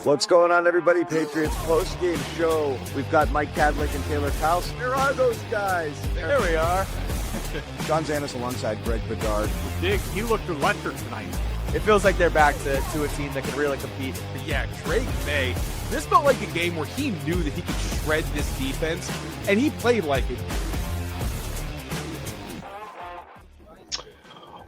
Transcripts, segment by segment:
What's going on, everybody? Patriots post-game show. We've got Mike Kadlick and Taylor Kyles. Where are those guys? There we are. John Zannis alongside Drake Bedard. He looked electric tonight. It feels like they're back to a team that can really compete. But yeah, Drake Maye, this felt like a game where he knew that he could shred this defense, and he played like it.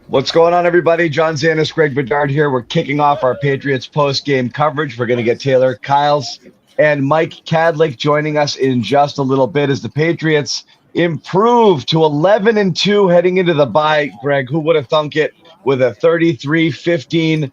What's going on, everybody? John Zannis, Greg Bedard here. We're kicking off our Patriots post-game coverage. We're going to get Taylor Kyles and Mike Kadlick joining us in just a little bit as the Patriots improve to 11-2 heading into the bye. Greg, who would have thunk it, with a 33-15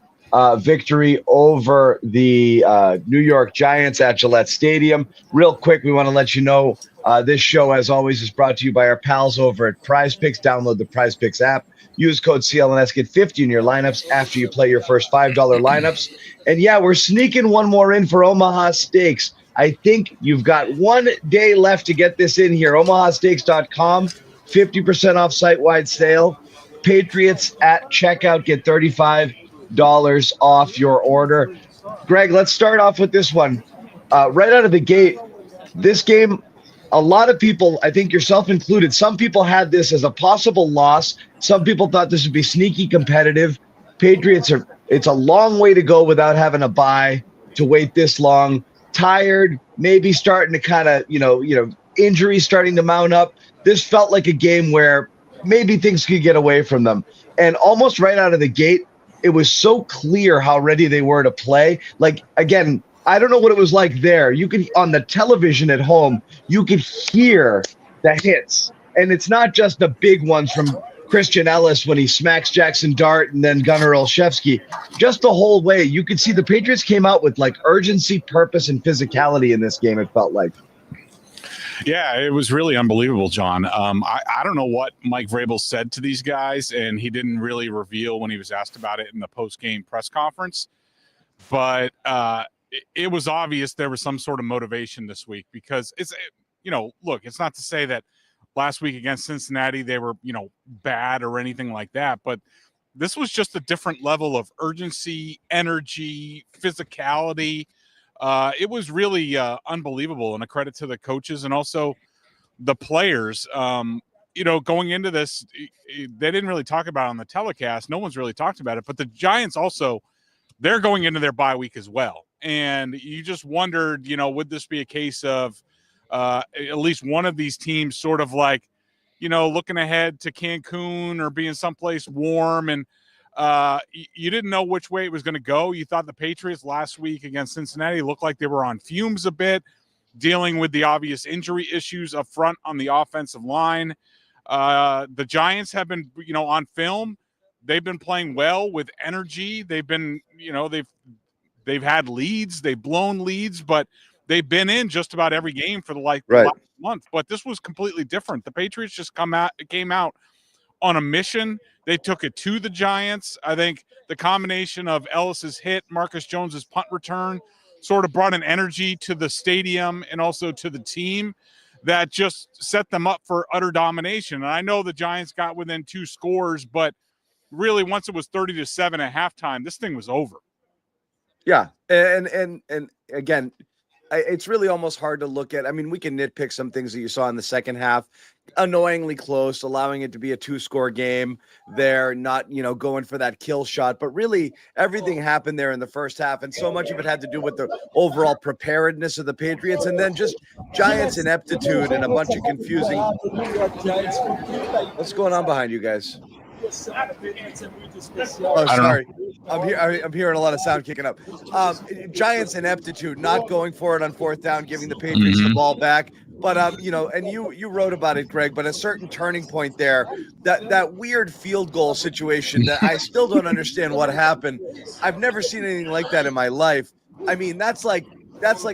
victory over the New York Giants at Gillette Stadium. Real quick, we want to let you know this show, as always, is brought to you by our pals over at Prizepicks. Download the Prizepicks app. Use code CLNS. Get 50 in your lineups after you play your first $5 lineups. And yeah, we're sneaking one more in for Omaha Steaks. I think you've got 1 day left to get this in here. OmahaSteaks.com, 50% off site-wide sale. Patriots at checkout get $35 off your order. Greg, let's start off with this one. Right out of the gate, this game, a lot of people, I think yourself included, some people had this as a possible loss. Some people thought this would be sneaky competitive. Patriots it's a long way to go without having a bye, to wait this long. Tired, maybe starting to kind of, injuries starting to mount up. This felt like a game where maybe things could get away from them. And almost right out of the gate, it was so clear how ready they were to play. Like, again, I don't know what it was like there. You could, on the television at home, you could hear the hits. And it's not just the big ones from Christian Ellis when he smacks Jackson Dart and then Gunnar Olszewski. Just the whole way, you could see the Patriots came out with like urgency, purpose, and physicality in this game, it felt like. Yeah, it was really unbelievable, John. I don't know what Mike Vrabel said to these guys, and he didn't really reveal when he was asked about it in the post-game press conference. But it was obvious there was some sort of motivation this week because look, it's not to say that last week against Cincinnati they were, bad or anything like that, but this was just a different level of urgency, energy, physicality. It was really unbelievable, and a credit to the coaches and also the players. Going into this, they didn't really talk about it on the telecast. No one's really talked about it, but the Giants also, they're going into their bye week as well. And you just wondered, would this be a case of at least one of these teams sort of like, looking ahead to Cancun or being someplace warm, and you didn't know which way it was going to go. You thought the Patriots last week against Cincinnati looked like they were on fumes a bit, dealing with the obvious injury issues up front on the offensive line. The Giants have been, on film, they've been playing well with energy. They've been, they've had leads, they've blown leads, but they've been in just about every game for the last month. But this was completely different. The Patriots just came out on a mission. They took it to the Giants. I think the combination of Ellis's hit, Marcus Jones's punt return, sort of brought an energy to the stadium and also to the team that just set them up for utter domination. And I know the Giants got within 2 scores, but really once it was 30-7 at halftime, this thing was over. Yeah, and again, it's really almost hard to look at. I mean, we can nitpick some things that you saw in the second half, annoyingly close, allowing it to be a 2-score game there, not, going for that kill shot. But really, everything happened there in the first half, and so much of it had to do with the overall preparedness of the Patriots, and then just Giants ineptitude and a bunch of confusing. What's going on behind you guys? Oh, sorry. I'm hearing a lot of sound kicking up. Giants ineptitude, not going for it on 4th down, giving the Patriots the ball back. But and you wrote about it, Greg. But a certain turning point there, that weird field goal situation that I still don't understand what happened. I've never seen anything like that in my life. I mean, that's like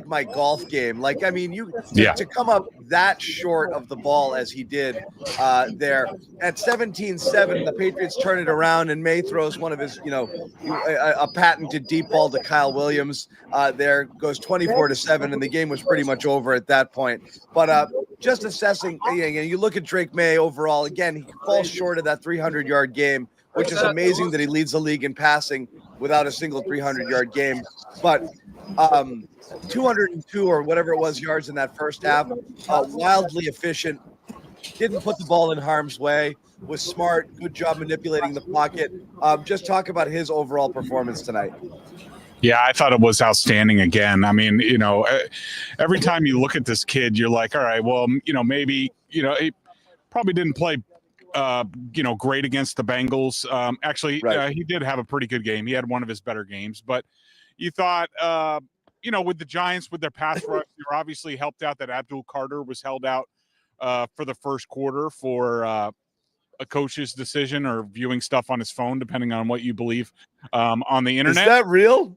my golf game. Like, I mean, to come up that short of the ball as he did there at 17-7, the Patriots turn it around, and Maye throws one of his, a patented deep ball to Kyle Williams. There goes 24-7, and the game was pretty much over at that point. But just assessing, you look at Drake Maye overall. Again, he falls short of that 300-yard game, which is amazing that he leads the league in passing without a single 300-yard game. But 202 or whatever it was yards in that first half, wildly efficient, didn't put the ball in harm's way, was smart, good job manipulating the pocket. Just talk about his overall performance tonight. Yeah, I thought it was outstanding again. I mean, every time you look at this kid, you're like, all right, well, maybe, he probably didn't play, great against the Bengals. Actually, Right. He did have a pretty good game. He had one of his better games. But you thought, with the Giants, with their pass rush, they were obviously helped out that Abdul Carter was held out for the first quarter for a coach's decision or viewing stuff on his phone, depending on what you believe on the internet. Is that real?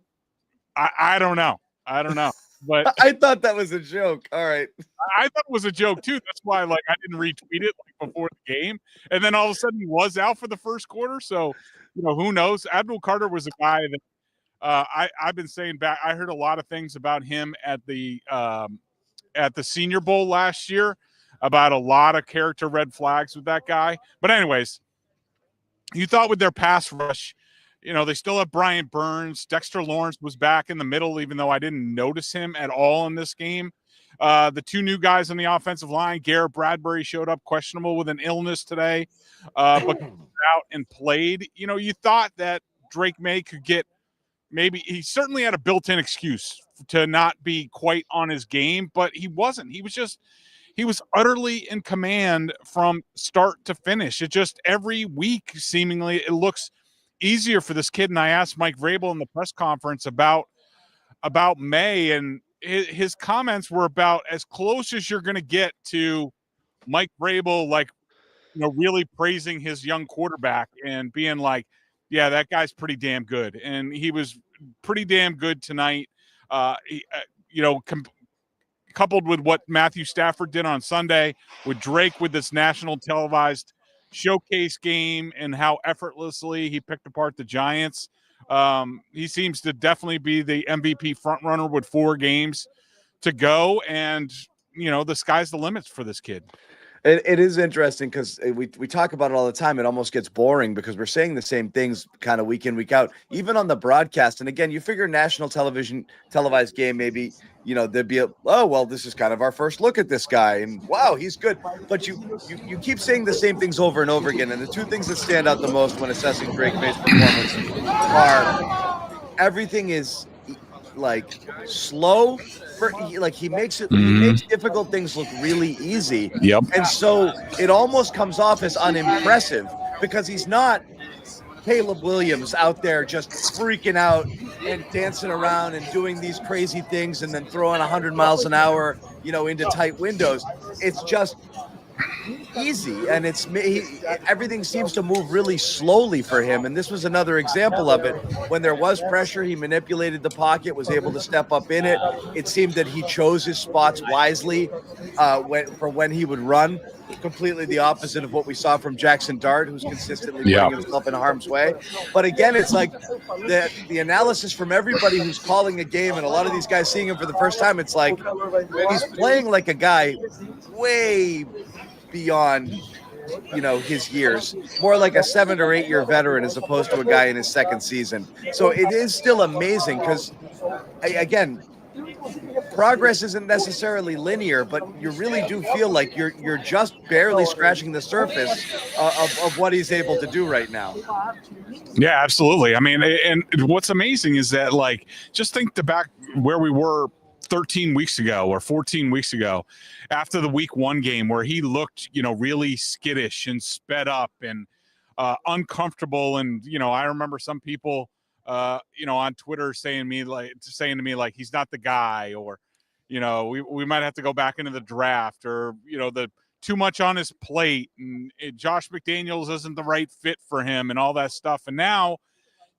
I don't know. But I thought that was a joke. All right. I thought it was a joke too. That's why I didn't retweet it before the game. And then all of a sudden he was out for the first quarter. So, who knows? Abdul Carter was a guy that I've been saying back. I heard a lot of things about him at the Senior Bowl last year about a lot of character red flags with that guy. But anyways, you thought with their pass rush, they still have Brian Burns. Dexter Lawrence was back in the middle, even though I didn't notice him at all in this game. The two new guys on the offensive line, Garrett Bradbury showed up questionable with an illness today, but out and played. You thought that Drake Maye could get maybe – he certainly had a built-in excuse to not be quite on his game, but he wasn't. He was utterly in command from start to finish. It just every week, seemingly, it looks – easier for this kid. And I asked Mike Vrabel in the press conference about Maye, and his comments were about as close as you're going to get to Mike Vrabel, really praising his young quarterback and being like, yeah, that guy's pretty damn good. And he was pretty damn good tonight. Coupled with what Matthew Stafford did on Sunday, with Drake with this national televised showcase game and how effortlessly he picked apart the Giants. He seems to definitely be the MVP frontrunner with 4 games to go. And, the sky's the limits for this kid. It is interesting because we talk about it all the time. It almost gets boring because we're saying the same things kind of week in, week out, even on the broadcast. And again, you figure national television televised game, maybe, there'd be this is kind of our first look at this guy and wow, he's good. But you keep saying the same things over and over again. And the two things that stand out the most when assessing Drake Maye's performance are everything is slow. He makes difficult things look really easy. Yep. And so it almost comes off as unimpressive because he's not Caleb Williams out there just freaking out and dancing around and doing these crazy things and then throwing 100 miles an hour, into tight windows. It's just easy, and everything seems to move really slowly for him. And this was another example of it. When there was pressure, he manipulated the pocket, was able to step up in it. It seemed that he chose his spots wisely when he would run. Completely the opposite of what we saw from Jackson Dart, who's consistently putting himself in harm's way. But again, it's like the analysis from everybody who's calling a game, and a lot of these guys seeing him for the first time, it's like he's playing like a guy way beyond his years, more like a 7 or 8 year veteran as opposed to a guy in his second season. So it is still amazing because again, progress isn't necessarily linear, but you really do feel like you're just barely scratching the surface of what he's able to do right now. Yeah, absolutely. I mean, and what's amazing is that just think back where we were 13 weeks ago or 14 weeks ago after the week 1 game where he looked, really skittish and sped up and uncomfortable. And, I remember some people, on Twitter saying to me, he's not the guy, or, we might have to go back into the draft, or, the too much on his plate, and Josh McDaniels isn't the right fit for him and all that stuff. And now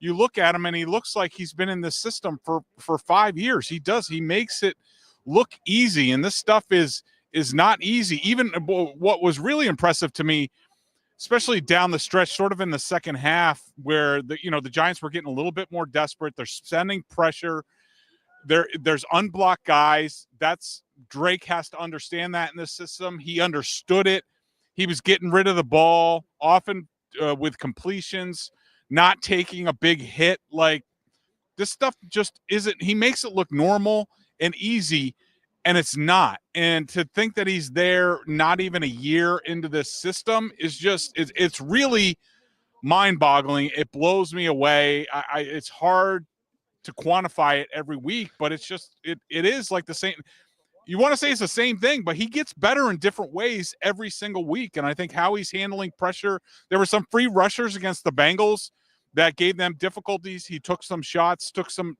you look at him and he looks like he's been in this system for 5 years. He makes it look easy. And this stuff is not easy. Even what was really impressive to me, especially down the stretch, sort of in the second half, where the Giants were getting a little bit more desperate. They're sending pressure. There's unblocked guys. Drake has to understand that in this system. He understood it. He was getting rid of the ball often with completions, not taking a big hit like This stuff just isn't. He makes it look normal and easy, and it's not. And to think that he's there not even a year into this system is just it's really mind-boggling. It blows me away. It's hard to quantify it every week, but it's just it is like the same. You want to say it's the same thing, but he gets better in different ways every single week. And I think how he's handling pressure, there were some free rushers against the Bengals that gave them difficulties. He took some shots, took some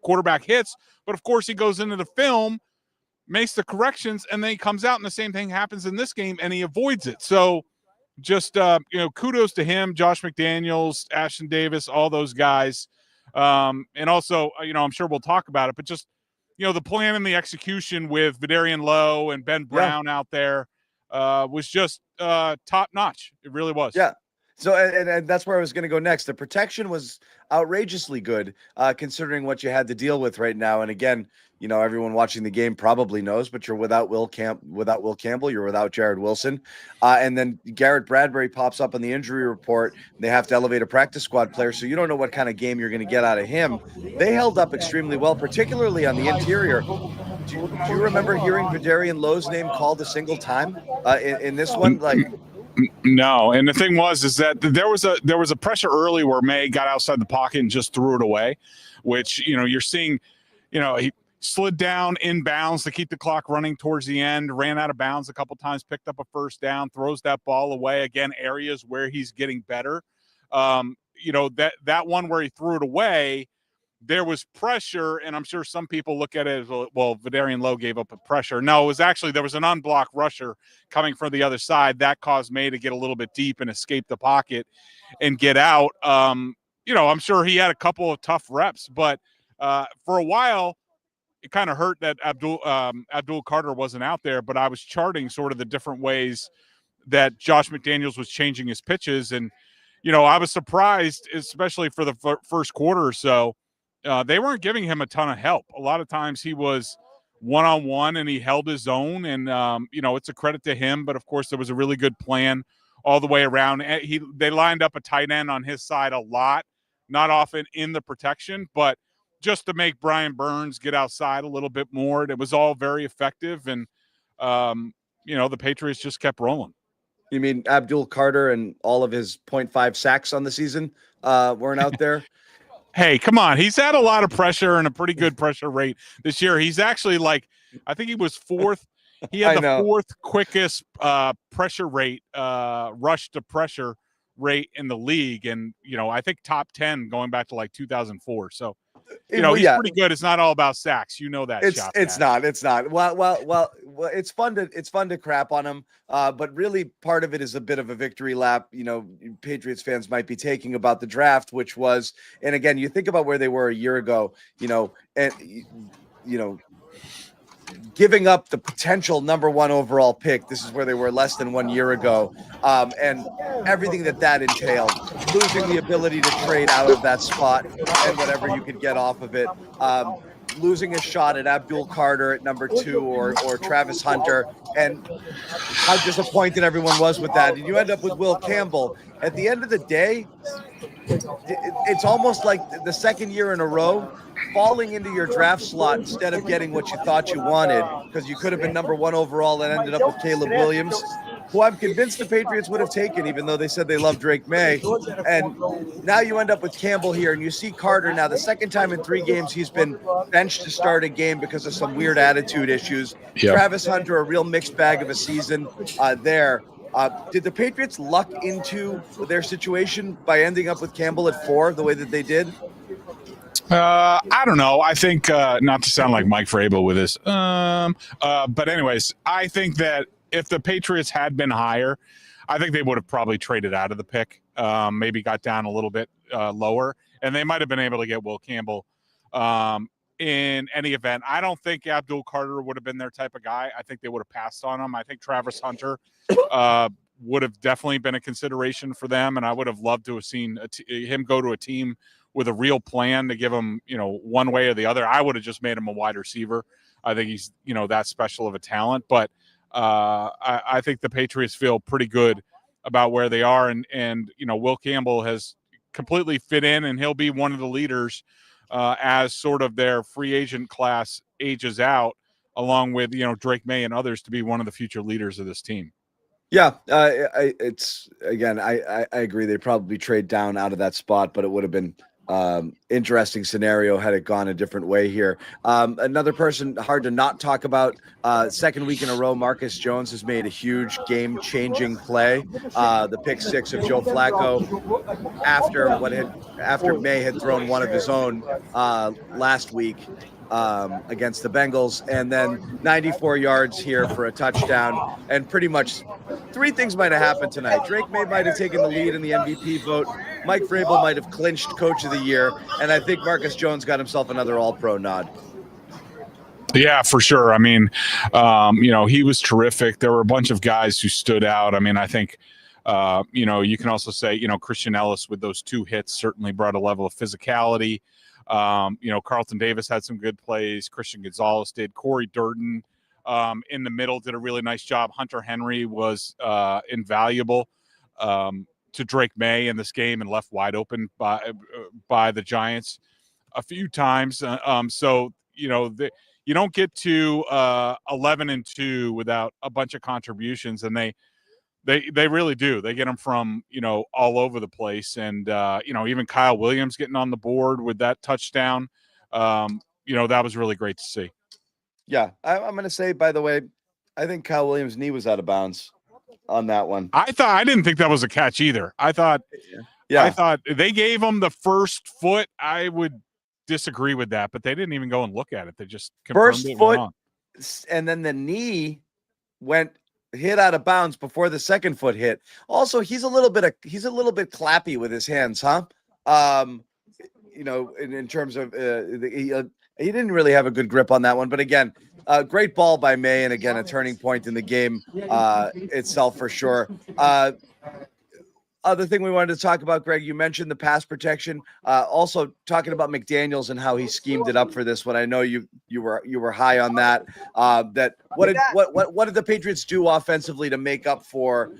quarterback hits, but of course he goes into the film, makes the corrections, and then he comes out and the same thing happens in this game and he avoids it. So just, kudos to him, Josh McDaniels, Ashton Davis, all those guys. And also, I'm sure we'll talk about it, but just, the plan and the execution with Vidarian Lowe and Ben Brown out there was just top notch. It really was. Yeah. So, and that's where I was going to go next. The protection was outrageously good, considering what you had to deal with right now. And again, everyone watching the game probably knows, but you're without Will Campbell, you're without Jared Wilson, and then Garrett Bradbury pops up on the injury report. They have to elevate a practice squad player, so you don't know what kind of game you're going to get out of him. They held up extremely well, particularly on the interior. Do you remember hearing Vidarian Lowe's name called a single time in this one? No, and the thing was that there was a pressure early where May got outside the pocket and just threw it away, which you're seeing. He slid down inbounds to keep the clock running towards the end, ran out of bounds a couple times, picked up a first down, throws that ball away. Again, areas where he's getting better. That one where he threw it away, there was pressure, and I'm sure some people look at it as, well, Vidarian Lowe gave up a pressure. No, it was actually there was an unblocked rusher coming from the other side. That caused May to get a little bit deep and escape the pocket and get out. I'm sure he had a couple of tough reps, but for a while, it kind of hurt that Abdul Carter wasn't out there, but I was charting sort of the different ways that Josh McDaniels was changing his pitches. And, I was surprised, especially for the first quarter or so, they weren't giving him a ton of help. A lot of times he was one-on-one and he held his own, and it's a credit to him, but of course there was a really good plan all the way around. They lined up a tight end on his side a lot, not often in the protection, but just to make Brian Burns get outside a little bit more. It was all very effective, and the Patriots just kept rolling. You mean Abdul Carter and all of his 0.5 sacks on the season weren't out there? Hey, come on. He's had a lot of pressure and a pretty good pressure rate this year. He's actually I think he was fourth. He had the fourth quickest pressure rate, rush to pressure rate in the league. And, I think top 10 going back to 2004. So, he's pretty good. It's not all about sacks. That. It's not. Well, it's fun to crap on him. But really part of it is a bit of a victory lap, Patriots fans might be taking about the draft, which was, and again, you think about where they were a year ago, giving up the potential number 1 overall pick. This is where they were less than 1 year ago. And everything that entailed, losing the ability to trade out of that spot and whatever you could get off of it. Losing a shot at Abdul Carter at number 2 or Travis Hunter, and how disappointed everyone was with that. And you end up with Will Campbell. At the end of the day, it's almost like the second year in a row falling into your draft slot instead of getting what you thought you wanted, because you could have been number 1 overall and ended up with Caleb Williams, who I'm convinced the Patriots would have taken, even though they said they love Drake Maye. And now you end up with Campbell here, and you see Carter now, the second time in 3 games he's been benched to start a game because of some weird attitude issues. Yep. Travis Hunter, a real mixed bag of a season there. Did the Patriots luck into their situation by ending up with Campbell at 4 the way that they did? I don't know. I think, not to sound like Mike Vrabel with this, but anyways, I think that if the Patriots had been higher, I think they would have probably traded out of the pick, maybe got down a little bit lower, and they might have been able to get Will Campbell in any event. I don't think Abdul Carter would have been their type of guy. I think they would have passed on him. I think Travis Hunter would have definitely been a consideration for them, and I would have loved to have seen him go to a team with a real plan to give him, one way or the other. I would have just made him a wide receiver. I think he's, that special of a talent, but I think the Patriots feel pretty good about where they are. And Will Campbell has completely fit in, and he'll be one of the leaders as sort of their free agent class ages out, along with, Drake Maye and others, to be one of the future leaders of this team. Yeah, it's again. I agree. They probably trade down out of that spot, but it would have been interesting scenario had it gone a different way here. Another person hard to not talk about. Second week in a row, Marcus Jones has made a huge game-changing play. The pick six of Joe Flacco after May had thrown one of his own last week against the Bengals, and then 94 yards here for a touchdown. And pretty much three things might have happened tonight. Drake Maye might have taken the lead in the MVP vote. Mike Vrabel might have clinched Coach of the Year, and I think Marcus Jones got himself another All-Pro nod. Yeah, for sure. I mean, he was terrific. There were a bunch of guys who stood out. I mean, I think, you can also say, Christian Ellis with those two hits certainly brought a level of physicality. Carlton Davis had some good plays. Christian Gonzalez did. Corey Durden in the middle did a really nice job. Hunter Henry was invaluable to Drake Maye in this game and left wide open by the Giants a few times. You don't get to 11-2 without a bunch of contributions, and they really do. They get them from, all over the place. And, even Kyle Williams getting on the board with that touchdown, that was really great to see. Yeah, I'm going to say, by the way, I think Kyle Williams' knee was out of bounds on that one. I didn't think that was a catch either. I thought they gave him the first foot. I would disagree with that, but they didn't even go and look at it. They just confirmed first it foot, wrong. And then the knee hit out of bounds before the second foot hit. Also, he's a little bit clappy with his hands, huh? In terms of he didn't really have a good grip on that one. But again, great ball by May, and again, a turning point in the game itself for sure. Other thing we wanted to talk about, Greg, you mentioned the pass protection. Also talking about McDaniels and how he schemed it up for this one. I know you were high on that. What did the Patriots do offensively to make up for,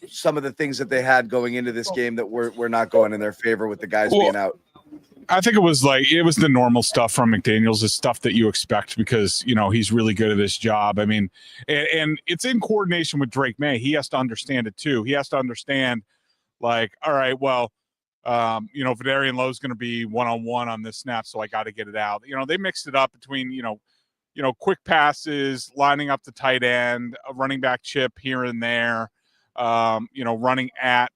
some of the things that they had going into this game that were not going in their favor with the guys being out? I think it was the normal stuff from McDaniels, the stuff that you expect because, he's really good at his job. I mean, and it's in coordination with Drake Maye. He has to understand it too. He has to understand all right, well, Vederian Lowe's going to be one-on-one on this snap, so I got to get it out. They mixed it up between, quick passes, lining up the tight end, a running back chip here and there, running at,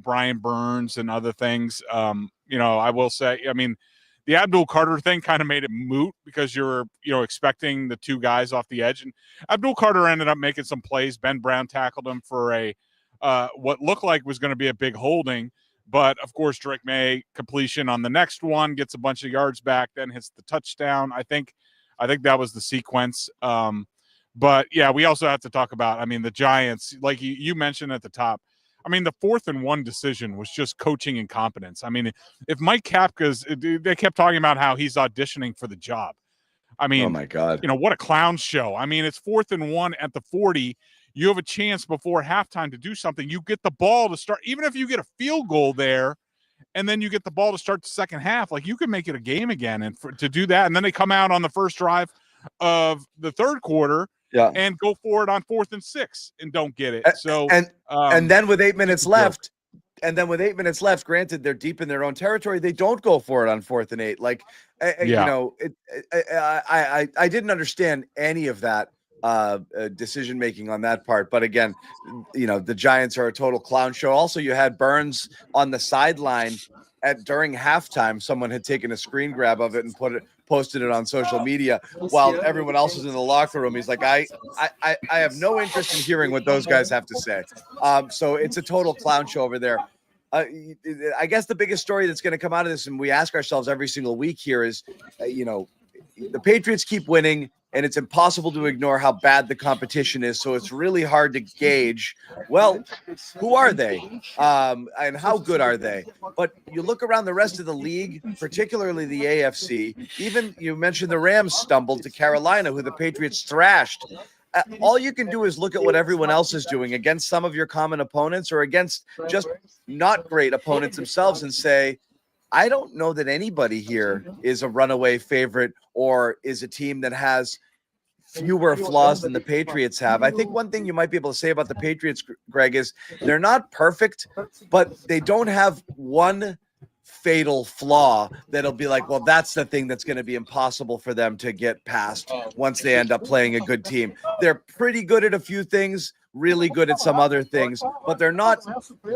Brian Burns and other things. I will say, I mean, the Abdul Carter thing kind of made it moot because you're, expecting the two guys off the edge. And Abdul Carter ended up making some plays. Ben Brown tackled him for what looked like was going to be a big holding. But, of course, Drake Maye completion on the next one, gets a bunch of yards back, then hits the touchdown. I think that was the sequence. But, yeah, we also have to talk about, the Giants, like you mentioned at the top. The 4th and 1 decision was just coaching incompetence. If Mike they kept talking about how he's auditioning for the job. Oh my God. What a clown show. It's 4th and 1 at the 40. You have a chance before halftime to do something. You get the ball to start, even if you get a field goal there, and then you get the ball to start the second half, you can make it a game again. And to do that, and then they come out on the first drive of the third quarter. Yeah, and go for it on 4th and 6 and don't get it. So and then with 8 minutes left, granted they're deep in their own territory, they don't go for it on 4th and 8. I didn't understand any of that decision making on that part. But again, the Giants are a total clown show. Also, you had Burns on the sideline during halftime. Someone had taken a screen grab of it and posted it on social media while everyone else is in the locker room. He's like, I have no interest in hearing what those guys have to say. So it's a total clown show over there. I guess the biggest story that's going to come out of this, and we ask ourselves every single week here, is, the Patriots keep winning, and it's impossible to ignore how bad the competition is. So it's really hard to gauge, well, who are they and how good are they? But you look around the rest of the league, particularly the AFC, even you mentioned the Rams stumbled to Carolina, who the Patriots thrashed. All you can do is look at what everyone else is doing against some of your common opponents or against just not great opponents themselves and say, I don't know that anybody here is a runaway favorite or is a team that has fewer flaws than the Patriots have. I think one thing you might be able to say about the Patriots, Greg, is they're not perfect, but they don't have one fatal flaw that'll be like, well, that's the thing that's going to be impossible for them to get past once they end up playing a good team. They're pretty good at a few things, really good at some other things, but they're not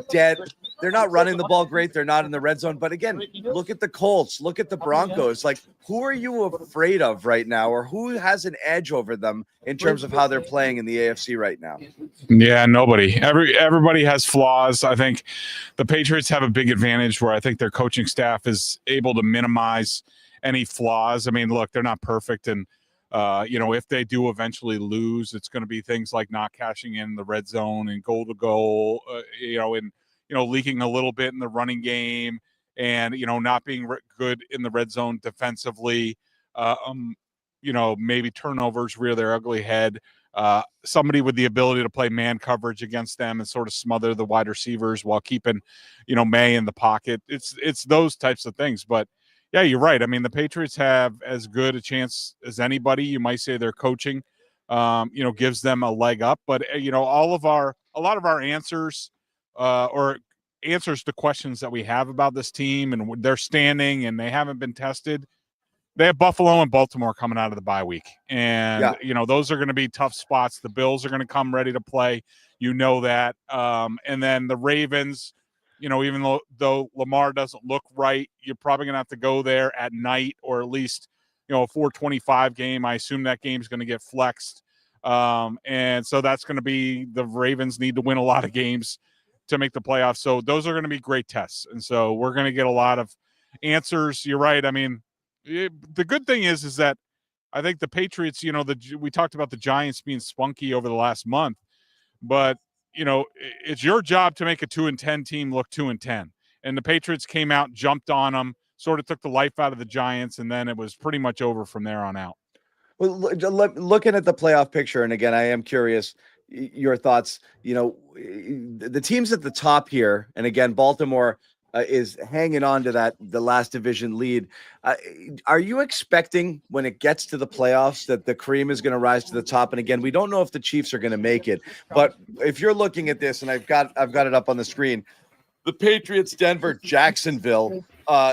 dead. They're not running the ball great. They're not in the red zone. But again, look at the Colts, look at the Broncos. Like, who are you afraid of right now, or who has an edge over them in terms of how they're playing in the AFC right now? Yeah, nobody. Everybody has flaws. I think the Patriots have a big advantage where I think their coaching staff is able to minimize any flaws. I mean, look, they're not perfect, and if they do eventually lose, it's going to be things like not cashing in the red zone and goal to goal, and leaking a little bit in the running game, and not being good in the red zone defensively. Maybe turnovers rear their ugly head. Somebody with the ability to play man coverage against them and sort of smother the wide receivers while keeping, May in the pocket. It's those types of things. But yeah, you're right. I mean, the Patriots have as good a chance as anybody. You might say their coaching, gives them a leg up. But a lot of our answers, or answers to questions that we have about this team and their standing, and they haven't been tested. They have Buffalo and Baltimore coming out of the bye week. And, those are going to be tough spots. The Bills are going to come ready to play. That. And then the Ravens, even though Lamar doesn't look right, you're probably going to have to go there at night, or at least, a 4:25 game. I assume that game's going to get flexed. And so that's going to be, the Ravens need to win a lot of games to make the playoffs. So those are going to be great tests. And so we're going to get a lot of answers. You're right. I mean, the good thing is that I think the Patriots, we talked about the Giants being spunky over the last month, but it's your job to make a 2-10 team look 2-10. And the Patriots came out, jumped on them, sort of took the life out of the Giants, and then it was pretty much over from there on out. Well, looking at the playoff picture, and again, I am curious your thoughts. The teams at the top here, and again, Baltimore is hanging on to the last division lead. Are you expecting when it gets to the playoffs that the cream is going to rise to the top? And again, we don't know if the Chiefs are going to make it, but if you're looking at this, and I've got it up on the screen, the Patriots, Denver, Jacksonville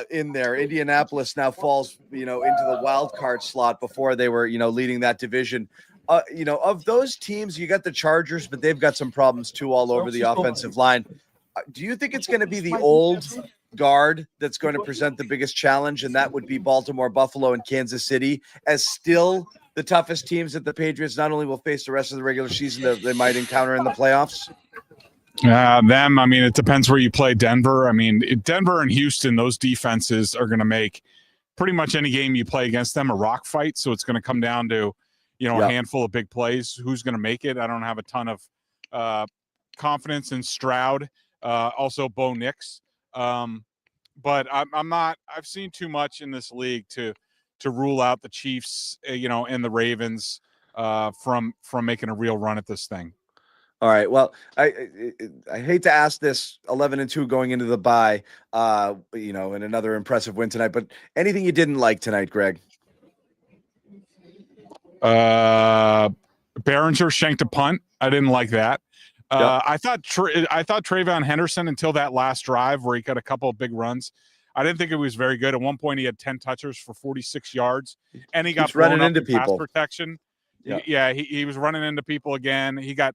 in there. Indianapolis now falls, into the wild card slot before they were, leading that division. Of those teams, you got the Chargers, but they've got some problems too all over the offensive line. Do you think it's going to be the old guard that's going to present the biggest challenge, and that would be Baltimore, Buffalo, and Kansas City, as still the toughest teams that the Patriots not only will face the rest of the regular season that they might encounter in the playoffs? I mean, it depends where you play Denver. I mean, Denver and Houston, those defenses are going to make pretty much any game you play against them a rock fight. So it's going to come down to, a handful of big plays. Who's going to make it? I don't have a ton of confidence in Stroud. Also Bo Nix. But I'm not, I've seen too much in this league to rule out the Chiefs, and the Ravens from making a real run at this thing. All right. Well, I hate to ask this 11-2 going into the bye, and another impressive win tonight, but anything you didn't like tonight, Greg? Behringer shanked a punt. I didn't like that. I thought Trayvon Henderson, until that last drive where he got a couple of big runs, I didn't think it was very good. At one point, he had 10 touches for 46 yards, and he got running into people. Pass protection. Yeah, he was running into people again. He got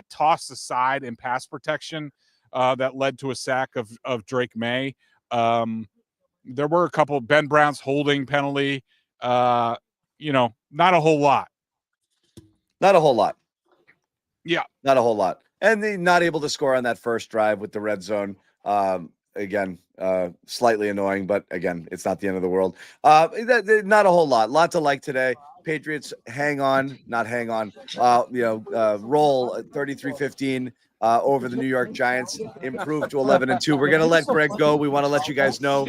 tossed aside in pass protection that led to a sack of Drake Maye. There were a couple. Ben Brown's holding penalty. Not a whole lot. Not a whole lot. Yeah, not a whole lot. And they're not able to score on that first drive with the red zone. Again, slightly annoying, but again, it's not the end of the world. Not a whole lot. Lot to like today. Patriots roll 33-15. over the New York Giants, improved to 11-2. We're going to let Greg go. We want to let you guys know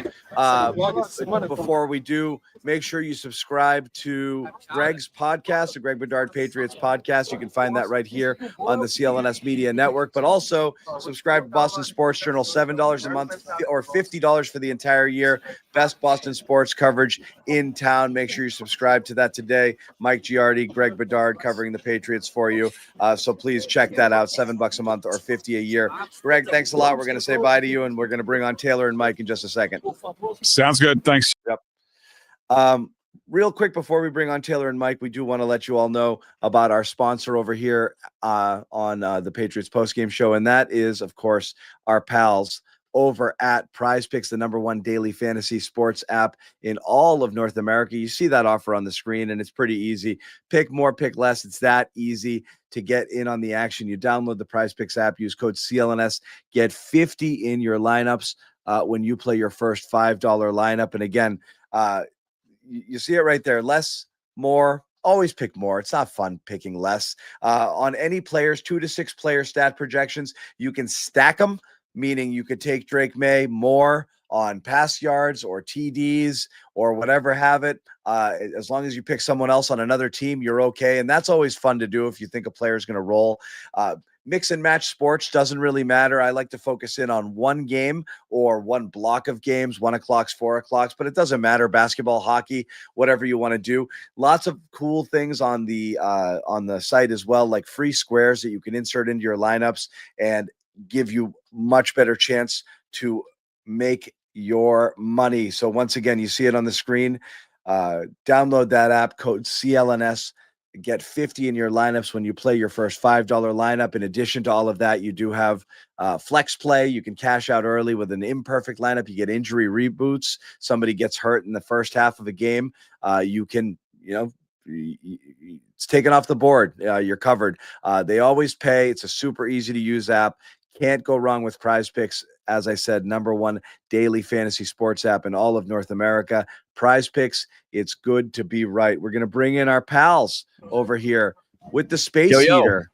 before we do, make sure you subscribe to Greg's podcast, the Greg Bedard Patriots podcast. You can find that right here on the CLNS Media Network, but also subscribe to Boston Sports Journal, $7 a month or $50 for the entire year. Best Boston sports coverage in town. Make sure you subscribe to that today. Mike Giardi, Greg Bedard covering the Patriots for you. So please check that out. $7 a month or $50 a year. Greg, thanks a lot. We're going to say bye to you, and we're going to bring on Taylor and Mike in just a second. Sounds good. Thanks. Yep. Real quick before we bring on Taylor and Mike, we do want to let you all know about our sponsor over here on the Patriots postgame show, and that is, of course, our pals over at Prizepicks, the #1 daily fantasy sports app in all of North America. You see that offer on the screen, and it's pretty easy. Pick more, pick less. It's that easy to get in on the action. You download the Prizepicks app, use code CLNS, get 50 in your lineups when you play your first $5 lineup. And again, you see it right there. Less, more. Always pick more. It's not fun picking less. On any players, 2 to 6 player stat projections, you can stack them, meaning you could take Drake Maye more on pass yards or TDs or whatever have it. As long as you pick someone else on another team, you're okay. And that's always fun to do if you think a player is going to roll. Mix and match sports doesn't really matter. I like to focus in on one game or one block of games, 1 o'clock, 4 o'clock, but it doesn't matter. Basketball, hockey, whatever you want to do. Lots of cool things on the site as well, like free squares that you can insert into your lineups and give you much better chance to make your money. So once again, you see it on the screen. Download that app, code CLNS. Get 50 in your lineups when you play your first $5 lineup. In addition to all of that, you do have flex play. You can cash out early with an imperfect lineup. You get injury reboots. Somebody gets hurt in the first half of a game. You can, it's taken off the board. You're covered. They always pay. It's a super easy to use app. Can't go wrong with Prizepicks. As I said, #1 daily fantasy sports app in all of North America. Prizepicks, it's good to be right. We're going to bring in our pals over here with the space heater.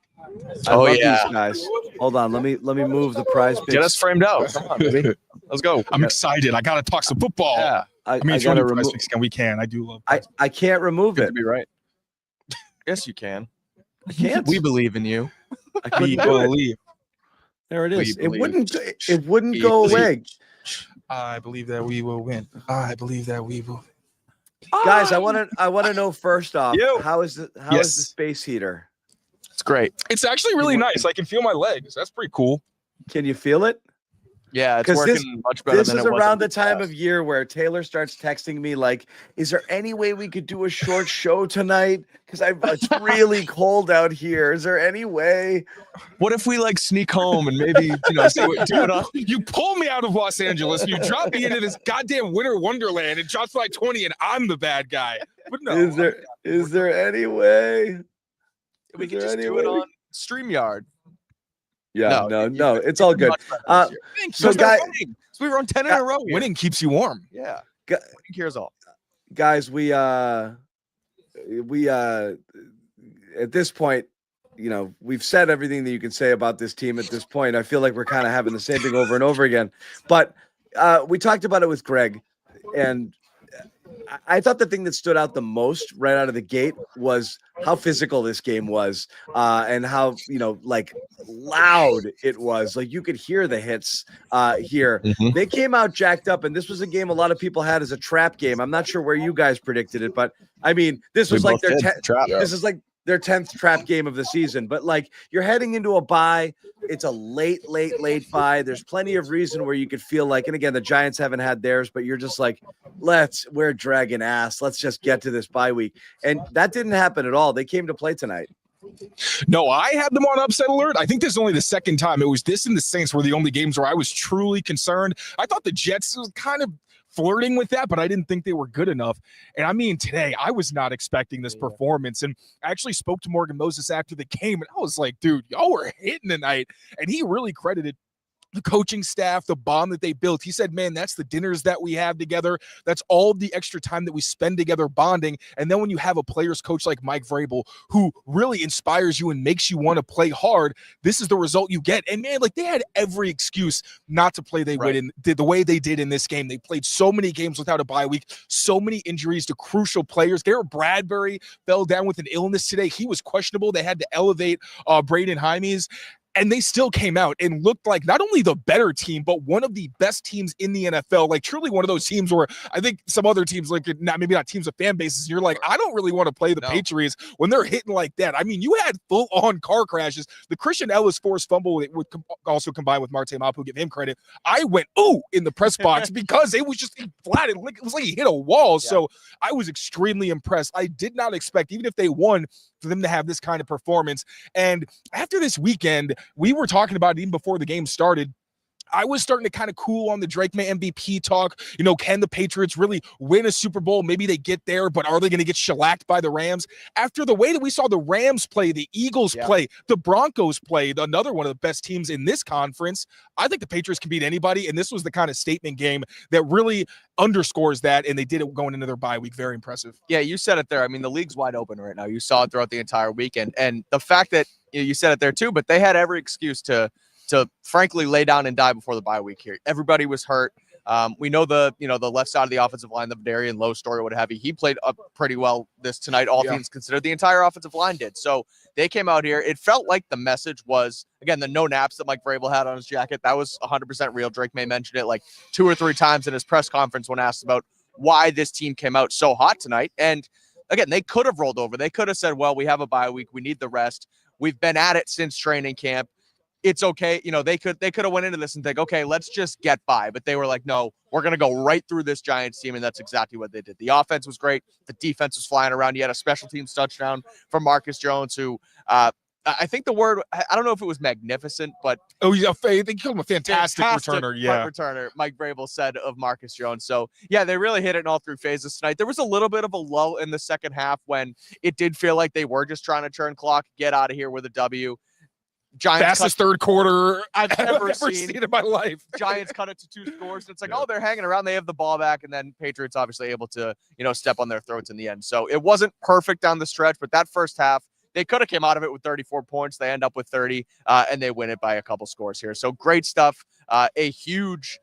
I love these guys. Hold on, let me move the Prizepicks. Get us framed out. Come on, baby. Let's go. I'm excited. I got to talk some football. Yeah. It's running Prizepicks. We can. I do love I can't remove Good it. to be right. Yes, you can. I can't. We believe in you. I couldn't believe. There it is. It wouldn't go away. I believe that we will win. I believe that we will. Guys, I want to know first off, how is the space heater? It's great. It's actually really nice. I can feel my legs. That's pretty cool. Can you feel it? Yeah, it's working much better. This is around the time of year where Taylor starts texting me like, "Is there any way we could do a short show tonight? Because it's really cold out here. Is there any way? What if we sneak home and maybe see what do it on?" You pull me out of Los Angeles. You drop me into this goddamn winter wonderland. It drops by 20, and I'm the bad guy. But no, is there any way we can just do it on StreamYard? Yeah, no, it's all good. So guys, we run 10 in a row. Winning keeps you warm. Yeah, winning cures all. Guys, we at this point, we've said everything that you can say about this team at this point. I feel like we're kind of having the same thing over and over again. But we talked about it with Greg, and I thought the thing that stood out the most right out of the gate was how physical this game was, and how loud it was. Like you could hear the hits here. Mm-hmm. They came out jacked up, and this was a game a lot of people had as a trap game. I'm not sure where you guys predicted it, but I mean, this was like their trap. This is like their 10th trap game of the season. But you're heading into a bye. It's a late bye. There's plenty of reason where you could feel like, and again, the Giants haven't had theirs, but you're just like, we're dragging ass. Let's just get to this bye week. And that didn't happen at all. They came to play tonight. No, I had them on upset alert. I think this is only the second time. It was this and the Saints were the only games where I was truly concerned. I thought the Jets was kind of flirting with that, but I didn't think they were good enough. And I mean, today I was not expecting this performance. And I actually spoke to Morgan Moses after the game, and I was like, dude, y'all were hitting tonight. And he really credited the coaching staff, the bond that they built. He said, man, that's the dinners that we have together. That's all the extra time that we spend together bonding. And then when you have a player's coach like Mike Vrabel, who really inspires you and makes you want to play hard, this is the result you get. And man, like, they had every excuse not to play the way they did in this game. They played so many games without a bye week, so many injuries to crucial players. Garrett Bradbury fell down with an illness today. He was questionable. They had to elevate Braden Hymes. And they still came out and looked like not only the better team, but one of the best teams in the NFL. Like, truly one of those teams where I think some other teams, like, maybe not teams of fan bases, you're like, I don't really want to play the Patriots when they're hitting like that. I mean, you had full-on car crashes. The Christian Ellis forced fumble would also combine with Marte Mapu, give him credit. I went, ooh, in the press box because it was just flat. It was like he hit a wall. Yeah. So I was extremely impressed. I did not expect, even if they won, for them to have this kind of performance. And after this weekend, we were talking about it even before the game started. I was starting to kind of cool on the Drake Maye MVP talk. You know, can the Patriots really win a Super Bowl? Maybe they get there, but are they going to get shellacked by the Rams? After the way that we saw the Rams play, the Eagles play, the Broncos play, another one of the best teams in this conference, I think the Patriots can beat anybody, and this was the kind of statement game that really underscores that, and they did it going into their bye week. Very impressive. Yeah, you said it there. I mean, the league's wide open right now. You saw it throughout the entire weekend, and the fact that you said it there too, but they had every excuse to frankly lay down and die before the bye week here. Everybody was hurt. We know the left side of the offensive line, the Darian Lowe story, what have you. He played up pretty well this tonight, all things considered. The entire offensive line did. So they came out here. It felt like the message was, again, the no naps that Mike Vrabel had on his jacket. That was 100% real. Drake Maye mentioned it like 2 or 3 times in his press conference when asked about why this team came out so hot tonight. And again, they could have rolled over. They could have said, well, we have a bye week. We need the rest. We've been at it since training camp. It's okay. You know, they could have went into this and think, okay, let's just get by. But they were like, no, we're going to go right through this Giants team. And that's exactly what they did. The offense was great. The defense was flying around. You had a special teams touchdown from Marcus Jones, who I think the word, I don't know if it was magnificent, but I think he called him a fantastic returner. Yeah. Returner, Mike Vrabel said of Marcus Jones. So yeah, they really hit it in all 3 phases tonight. There was a little bit of a lull in the second half when it did feel like they were just trying to turn clock, get out of here with a W. Giants fastest third quarter I've ever seen in my life. Giants cut it to 2 scores. It's like, oh, they're hanging around. They have the ball back. And then Patriots obviously able to, step on their throats in the end. So it wasn't perfect down the stretch, but that first half, they could have came out of it with 34 points. They end up with 30, and they win it by a couple scores here. So great stuff. A huge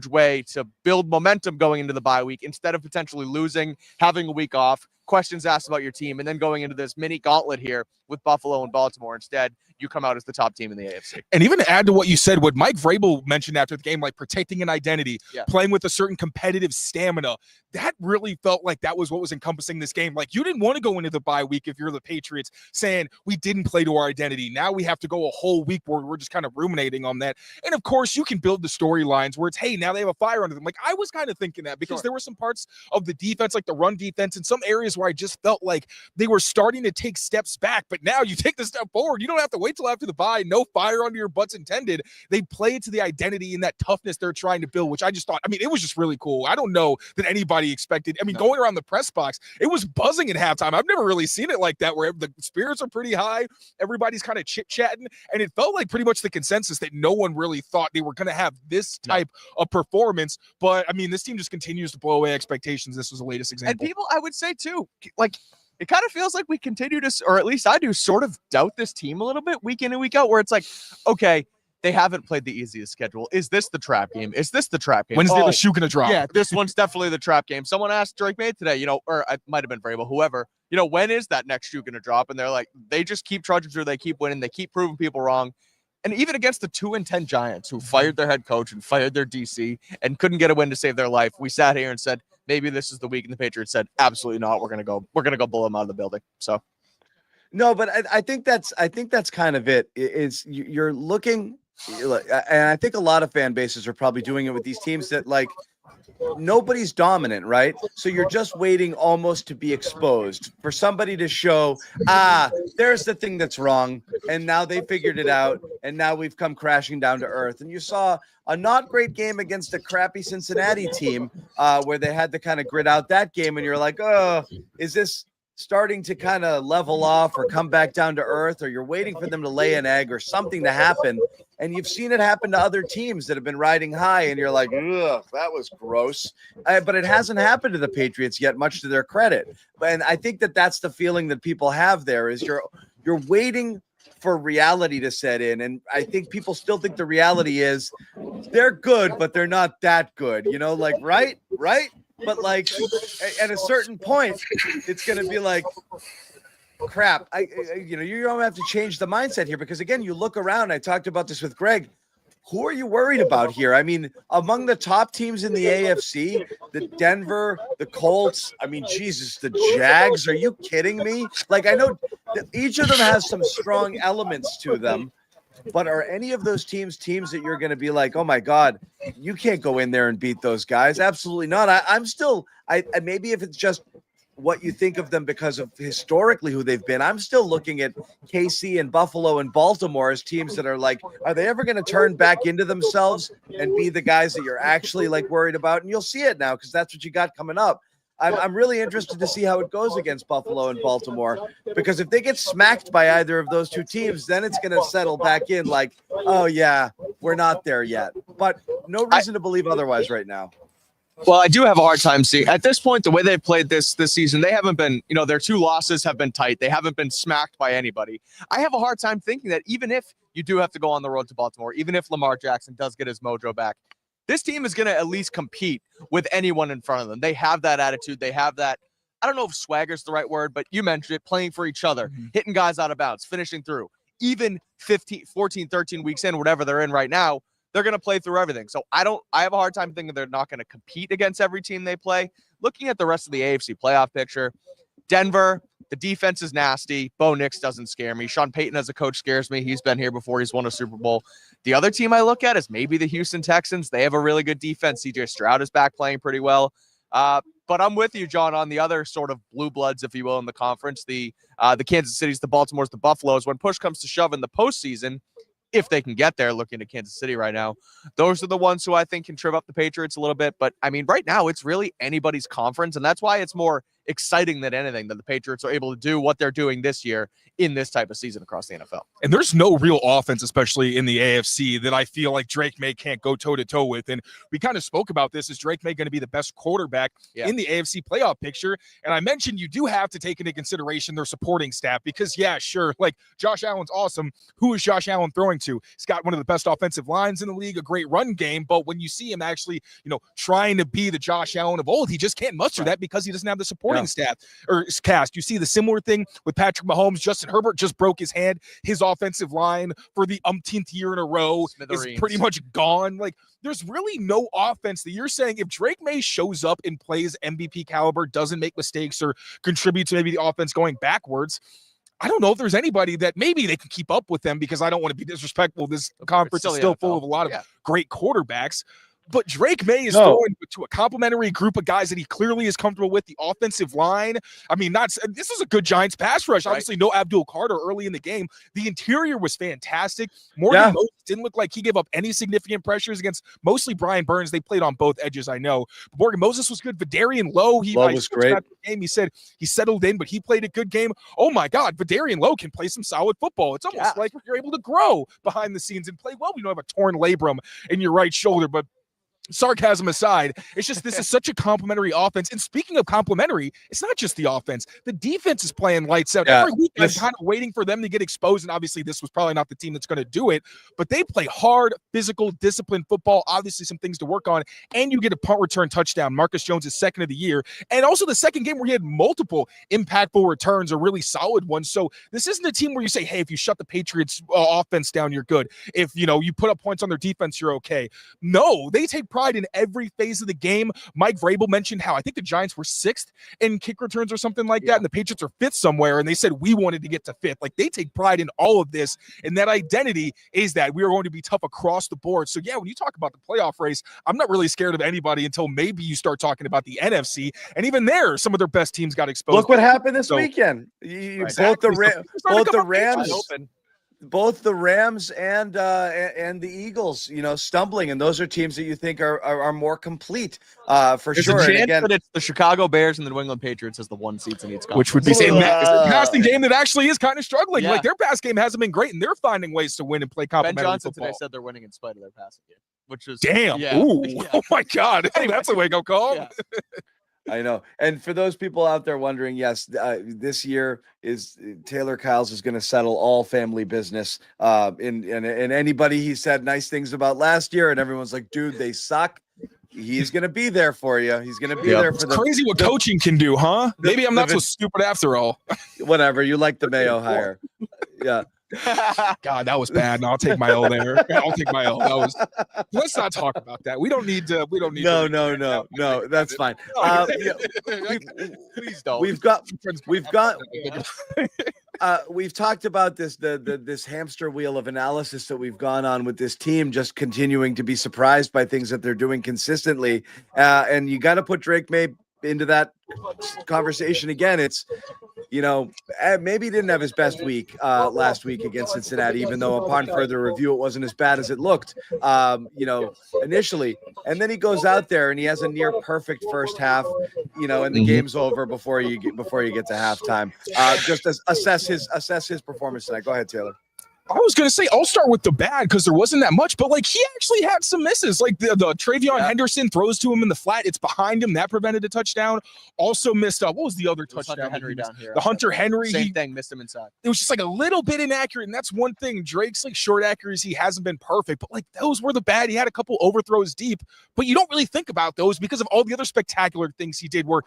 way to build momentum going into the bye week instead of potentially losing, having a week off, questions asked about your team, and then going into this mini gauntlet here with Buffalo and Baltimore. Instead, you come out as the top team in the AFC. And even to add to what you said, what Mike Vrabel mentioned after the game, like protecting an identity, playing with a certain competitive stamina, that really felt like that was what was encompassing this game. Like, you didn't want to go into the bye week if you're the Patriots saying we didn't play to our identity. Now we have to go a whole week where we're just kind of ruminating on that. And of course, you can build the storylines where it's, hey, now they have a fire under them. Like, I was kind of thinking that because there were some parts of the defense, like the run defense, in some areas where I just felt like they were starting to take steps back. But now you take the step forward. You don't have to wait till after the bye. No fire under your butts intended. They play to the identity and that toughness they're trying to build, which I just thought, I mean, it was just really cool. I don't know that anybody expected. I mean, going around the press box, it was buzzing at halftime. I've never really seen it like that, where the spirits are pretty high. Everybody's kind of chit-chatting. And it felt like pretty much the consensus that no one really thought they were going to have this type of performance. But I mean, this team just continues to blow away expectations. This was the latest example. And people, I would say too, like, it kind of feels like we continue to, or at least I do, sort of doubt this team a little bit week in and week out, where it's like, okay, they haven't played the easiest schedule. Is this the trap game? Is this the trap game? When's the shoe going to drop? Yeah, this one's definitely the trap game. Someone asked Drake Maye today, or it might have been Vrabel, whoever, when is that next shoe going to drop? And they're like, they just keep trudging through. They keep winning. They keep proving people wrong. And even against the 2-10 Giants, who fired their head coach and fired their DC and couldn't get a win to save their life, we sat here and said, maybe this is the week. And the Patriots said, absolutely not. We're going to go blow them out of the building. So. No, but I think that's kind of it. Is you're looking, and I think a lot of fan bases are probably doing it with these teams that, like, nobody's dominant, right? So you're just waiting almost to be exposed for somebody to show, there's the thing that's wrong. And now they figured it out. And now we've come crashing down to earth. And you saw a not great game against a crappy Cincinnati team where they had to kind of grit out that game. And you're like, oh, is this starting to kind of level off or come back down to earth, or you're waiting for them to lay an egg or something to happen. And you've seen it happen to other teams that have been riding high, and you're like, ugh, that was gross. But it hasn't happened to the Patriots yet, much to their credit. And I think that that's the feeling that people have there is you're waiting for reality to set in. And I think people still think the reality is they're good, but they're not that good, like, right. But like at a certain point, it's going to be like, crap. You don't have to change the mindset here, because again, you look around. I talked about this with Greg. Who are you worried about here? I mean, among the top teams in the AFC, the Denver, the Colts, Jesus, the Jags, are you kidding me? Like, I know each of them has some strong elements to them, but are any of those teams that you're going to be like, oh my God, you can't go in there and beat those guys? Absolutely not. I'm still, maybe if it's just what you think of them because of historically who they've been, I'm still looking at KC and Buffalo and Baltimore as teams that are like, are they ever going to turn back into themselves and be the guys that you're actually like worried about? And you'll see it now, because that's what you got coming up. I'm really interested to see how it goes against Buffalo and Baltimore, because if they get smacked by either of those two teams, then it's going to settle back in like, oh yeah, we're not there yet. But no reason to believe otherwise right now. Well, I do have a hard time seeing at this point the way they've played this season. They haven't been, their 2 losses have been tight. They haven't been smacked by anybody. I have a hard time thinking that even if you do have to go on the road to Baltimore, even if Lamar Jackson does get his mojo back, this team is going to at least compete with anyone in front of them. They have that attitude. They have that. I don't know if swagger is the right word, but you mentioned it, playing for each other, hitting guys out of bounds, finishing through. Even 15, 14, 13 weeks in, whatever they're in right now, they're going to play through everything. So I have a hard time thinking they're not going to compete against every team they play. Looking at the rest of the AFC playoff picture, Denver, the defense is nasty. Bo Nix doesn't scare me. Sean Payton as a coach scares me. He's been here before. He's won a Super Bowl. The other team I look at is maybe the Houston Texans. They have a really good defense. CJ Stroud is back playing pretty well. But I'm with you, John, on the other sort of blue bloods, if you will, in the conference. The Kansas Cities, the Baltimores, the Buffaloes. When push comes to shove in the postseason, if they can get there, looking at Kansas City right now, those are the ones who I think can trip up the Patriots a little bit. But right now it's really anybody's conference. And that's why it's more exciting than anything that the Patriots are able to do what they're doing this year in this type of season across the NFL. And there's no real offense, especially in the AFC, that I feel like Drake Maye can't go toe-to-toe with. And we kind of spoke about this. Is Drake Maye going to be the best quarterback in the AFC playoff picture? And I mentioned you do have to take into consideration their supporting staff, because, yeah, sure, like Josh Allen's awesome. Who is Josh Allen throwing to? He's got one of the best offensive lines in the league, a great run game. But when you see him actually, trying to be the Josh Allen of old, he just can't muster that because he doesn't have the supporting staff or cast. You see the similar thing with Patrick Mahomes. Justin Herbert just broke his hand. His offensive line for the umpteenth year in a row is pretty much gone. Like, there's really no offense that you're saying if Drake Maye shows up and plays MVP caliber, doesn't make mistakes or contribute to maybe the offense going backwards. I don't know if there's anybody that maybe they can keep up with them, because I don't want to be disrespectful. This conference is still full of a lot of great quarterbacks. But Drake Maye is throwing to a complimentary group of guys that he clearly is comfortable with. The offensive line, this is a good Giants pass rush. Obviously, no Abdul Carter early in the game. The interior was fantastic. Morgan Moses didn't look like he gave up any significant pressures against mostly Brian Burns. They played on both edges, I know. But Morgan Moses was good. Vidarian Lowe, was great. Game. He said he settled in, but he played a good game. Oh my God, Vidarian Lowe can play some solid football. It's almost like you're able to grow behind the scenes and play well. You don't have a torn labrum in your right shoulder, but sarcasm aside, it's just this is such a complimentary offense. And speaking of complimentary, it's not just the offense. The defense is playing lights out. Every week I'm kind of waiting for them to get exposed. And obviously this was probably not the team that's going to do it, but they play hard, physical, disciplined football. Obviously some things to work on. And you get a punt return touchdown. Marcus Jones is second of the year. And also the second game where he had multiple impactful returns, a really solid one. So this isn't a team where you say, hey, if you shut the Patriots offense down, you're good. If you put up points on their defense, you're okay. No, they take pride in every phase of the game. Mike Vrabel mentioned how I think the Giants were 6th in kick returns or something like that, and the Patriots are 5th somewhere, and they said we wanted to get to 5th. Like, they take pride in all of this, and that identity is that we are going to be tough across the board. So yeah, when you talk about the playoff race, I'm not really scared of anybody until maybe you start talking about the NFC, and even there, some of their best teams got exposed. Look what happened this weekend. Both the Rams. both the Rams and the Eagles, stumbling, and those are teams that you think are more complete, for There's sure. a And chance again, that it's the Chicago Bears and the New England Patriots as the 1 seeds in each conference. Which would be saying that is a passing game that actually is kind of struggling. Yeah. Like their pass game hasn't been great, and they're finding ways to win and play Ben complementary Johnson football. today said they're winning in spite of their passing game, which is Damn. Yeah. Ooh. Yeah. Oh my God. Hey, that's a wake-up call. Yeah. I know. And for those people out there wondering, yes, this year is Taylor Kyles is going to settle all family business. And anybody he said nice things about last year, and everyone's like, dude, they suck. He's going to be there for you. He's going to be there for It's crazy what coaching can do, huh? Maybe I'm not so stupid after all. Whatever. You like the Mayo hire. Yeah. God, that was bad. No, I'll take my L there. I'll take my L. That was. Let's not talk about that. We don't need to. No. That's fine. Please don't. We've talked about this hamster wheel of analysis that we've gone on with this team, just continuing to be surprised by things that they're doing consistently. And you got to put Drake Maye into that conversation again. It's, maybe he didn't have his best week last week against Cincinnati, even though upon further review, it wasn't as bad as it looked, initially. And then he goes out there and he has a near perfect first half, and the game's over before you get to halftime. Just assess his performance tonight. Go ahead, Taylor. I was going to say, I'll start with the bad because there wasn't that much, but he actually had some misses. Like the Travion Henderson throws to him in the flat. It's behind him. That prevented a touchdown. Also missed up. What was the other touchdown? Hunter Henry down here. The Hunter Henry. Same thing, missed him inside. It was just a little bit inaccurate. And that's one thing. Drake's short accuracy hasn't been perfect, but those were the bad. He had a couple overthrows deep, but you don't really think about those because of all the other spectacular things he did where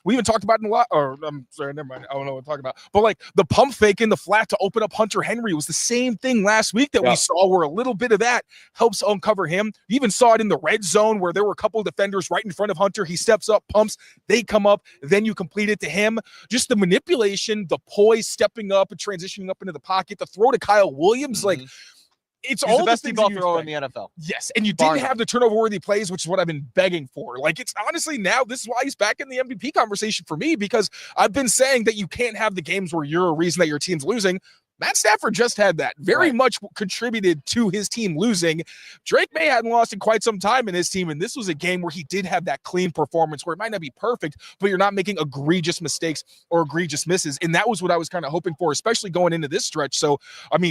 we even talked about it a lot, or I'm sorry, never mind. I don't know what I'm talking about. But the pump fake in the flat to open up Hunter Henry was the same thing last week that we saw where a little bit of that helps uncover him. You even saw it in the red zone where there were a couple of defenders right in front of Hunter. He steps up, pumps, they come up, then you complete it to him. Just the manipulation, the poise, stepping up and transitioning up into the pocket, the throw to Kyle Williams, it's He's all the best things ball you thrower in expect. the NFL. Yes, and you didn't have the turnover-worthy plays, which is what I've been begging for. It's honestly now this is why he's back in the MVP conversation for me, because I've been saying that you can't have the games where you're a reason that your team's losing. Matt Stafford just had that. Very much contributed to his team losing. Drake Maye hadn't lost in quite some time in his team, and this was a game where he did have that clean performance where it might not be perfect, but you're not making egregious mistakes or egregious misses, and that was what I was kind of hoping for, especially going into this stretch. So,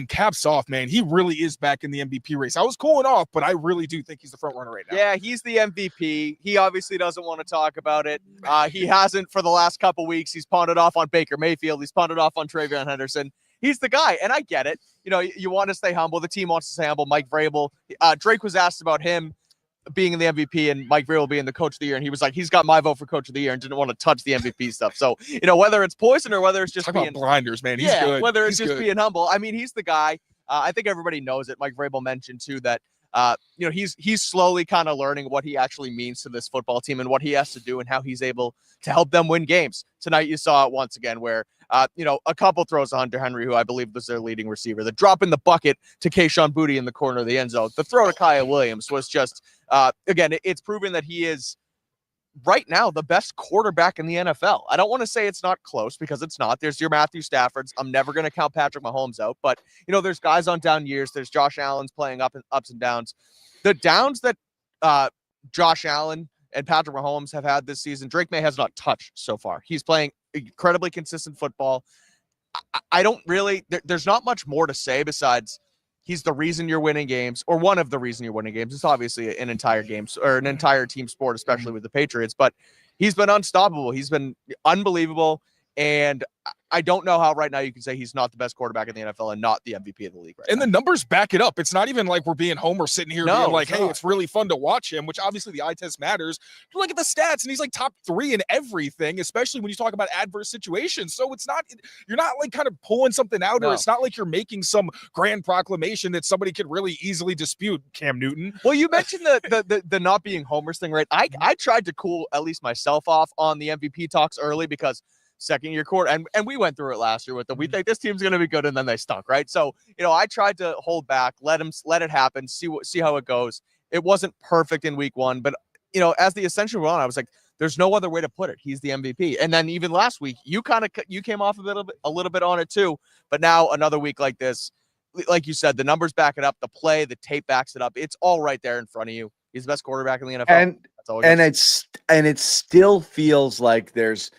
caps off, man. He really is back in the MVP race. I was cooling off, but I really do think he's the front runner right now. Yeah, he's the MVP. He obviously doesn't want to talk about it. He hasn't for the last couple weeks. He's pawned it off on Baker Mayfield. He's pawned it off on Travion Henderson. He's the guy, and I get it. You want to stay humble. The team wants to stay humble. Mike Vrabel, Drake was asked about him being in the MVP and Mike Vrabel being the coach of the year, and he was like, he's got my vote for coach of the year and didn't want to touch the MVP stuff. So, whether it's poison or whether it's just being blinders, man. He's good. Whether it's he's just good. being humble. He's the guy. I think everybody knows it. Mike Vrabel mentioned too that he's slowly kind of learning what he actually means to this football team and what he has to do and how he's able to help them win games. Tonight you saw it once again where a couple throws to Hunter Henry, who I believe was their leading receiver. The drop in the bucket to Kayshon Boutte in the corner of the end zone. The throw to Kyle Williams was just, again, it's proven that he is right now the best quarterback in the NFL. I don't want to say it's not close because it's not. There's your Matthew Staffords. I'm never going to count Patrick Mahomes out, but there's guys on down years. There's Josh Allen's playing ups and downs. The downs that Josh Allen and Patrick Mahomes have had this season, Drake Maye has not touched so far. He's playing incredibly consistent football. I don't really, there's not much more to say besides he's the reason you're winning games, or one of the reason you're winning games. It's obviously an entire game or an entire team sport, especially with the Patriots, but he's been unstoppable. He's been unbelievable. And I don't know how right now you can say he's not the best quarterback in the NFL and not the MVP of the league right and now. The numbers back it up. It's not even like we're being Homer sitting here being like, hey, not. it's really fun to watch him, which obviously the eye test matters. You look at the stats and he's top 3 in everything, especially when you talk about adverse situations. So you're not kind of pulling something out, or it's not like you're making some grand proclamation that somebody could really easily dispute, Cam Newton. Well, you mentioned the not being Homer's thing, right? I tried to cool at least myself off on the MVP talks early because second year quarter, and we went through it last year with them. We think this team's going to be good, and then they stunk, right? So, I tried to hold back, let it happen, see how it goes. It wasn't perfect in week 1, but as the ascension went on, I was like, there's no other way to put it. He's the MVP. And then even last week, you came off a little bit on it too. But now another week like this, like you said, the numbers back it up. The play, the tape backs it up. It's all right there in front of you. He's the best quarterback in the NFL. And it still feels like there's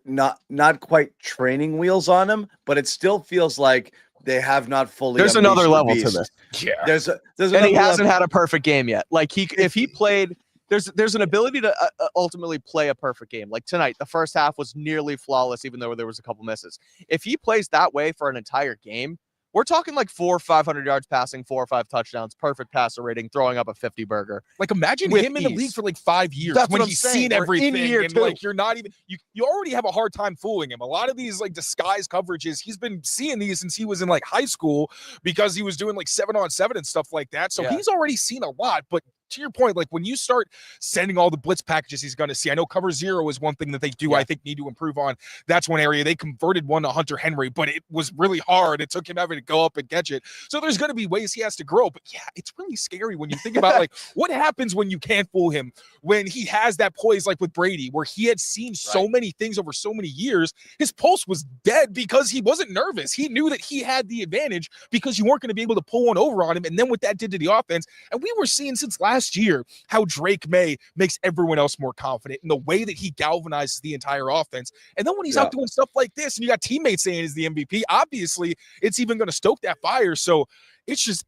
not quite training wheels on him, but it still feels like they have not fully. There's another level to this. Yeah, there's and he hasn't had a perfect game yet. Like if he played, there's an ability to ultimately play a perfect game. Like tonight, the first half was nearly flawless, even though there was a couple misses. If he plays that way for an entire game, we're talking like 400 or 500 yards passing, 4 or 5 touchdowns, perfect passer rating, throwing up a 50 burger. Like imagine him in the league for like 5 years. That's when what he's I'm saying. seen everything, and too. like you're not even you already have a hard time fooling him. A lot of these like disguise coverages, he's been seeing these since he was in like high school because he was doing like 7-on-7 and stuff like that. So he's already seen a lot. But to your point, like when you start sending all the blitz packages he's going to see, I know cover zero is one thing that they do, I think, need to improve on. That's one area. They converted one to Hunter Henry, but it was really hard. It took him having to go up and catch it. So there's going to be ways he has to grow. But yeah, it's really scary when you think about like what happens when you can't fool him, when he has that poise like with Brady, where he had seen so many things over so many years. His pulse was dead because he wasn't nervous. He knew that he had the advantage because you weren't going to be able to pull one over on him. And then what that did to the offense, and we were seeing since last year how Drake Maye makes everyone else more confident in the way that he galvanizes the entire offense. And then when he's out doing stuff like this and you got teammates saying he's the MVP, obviously it's even going to stoke that fire. So it's just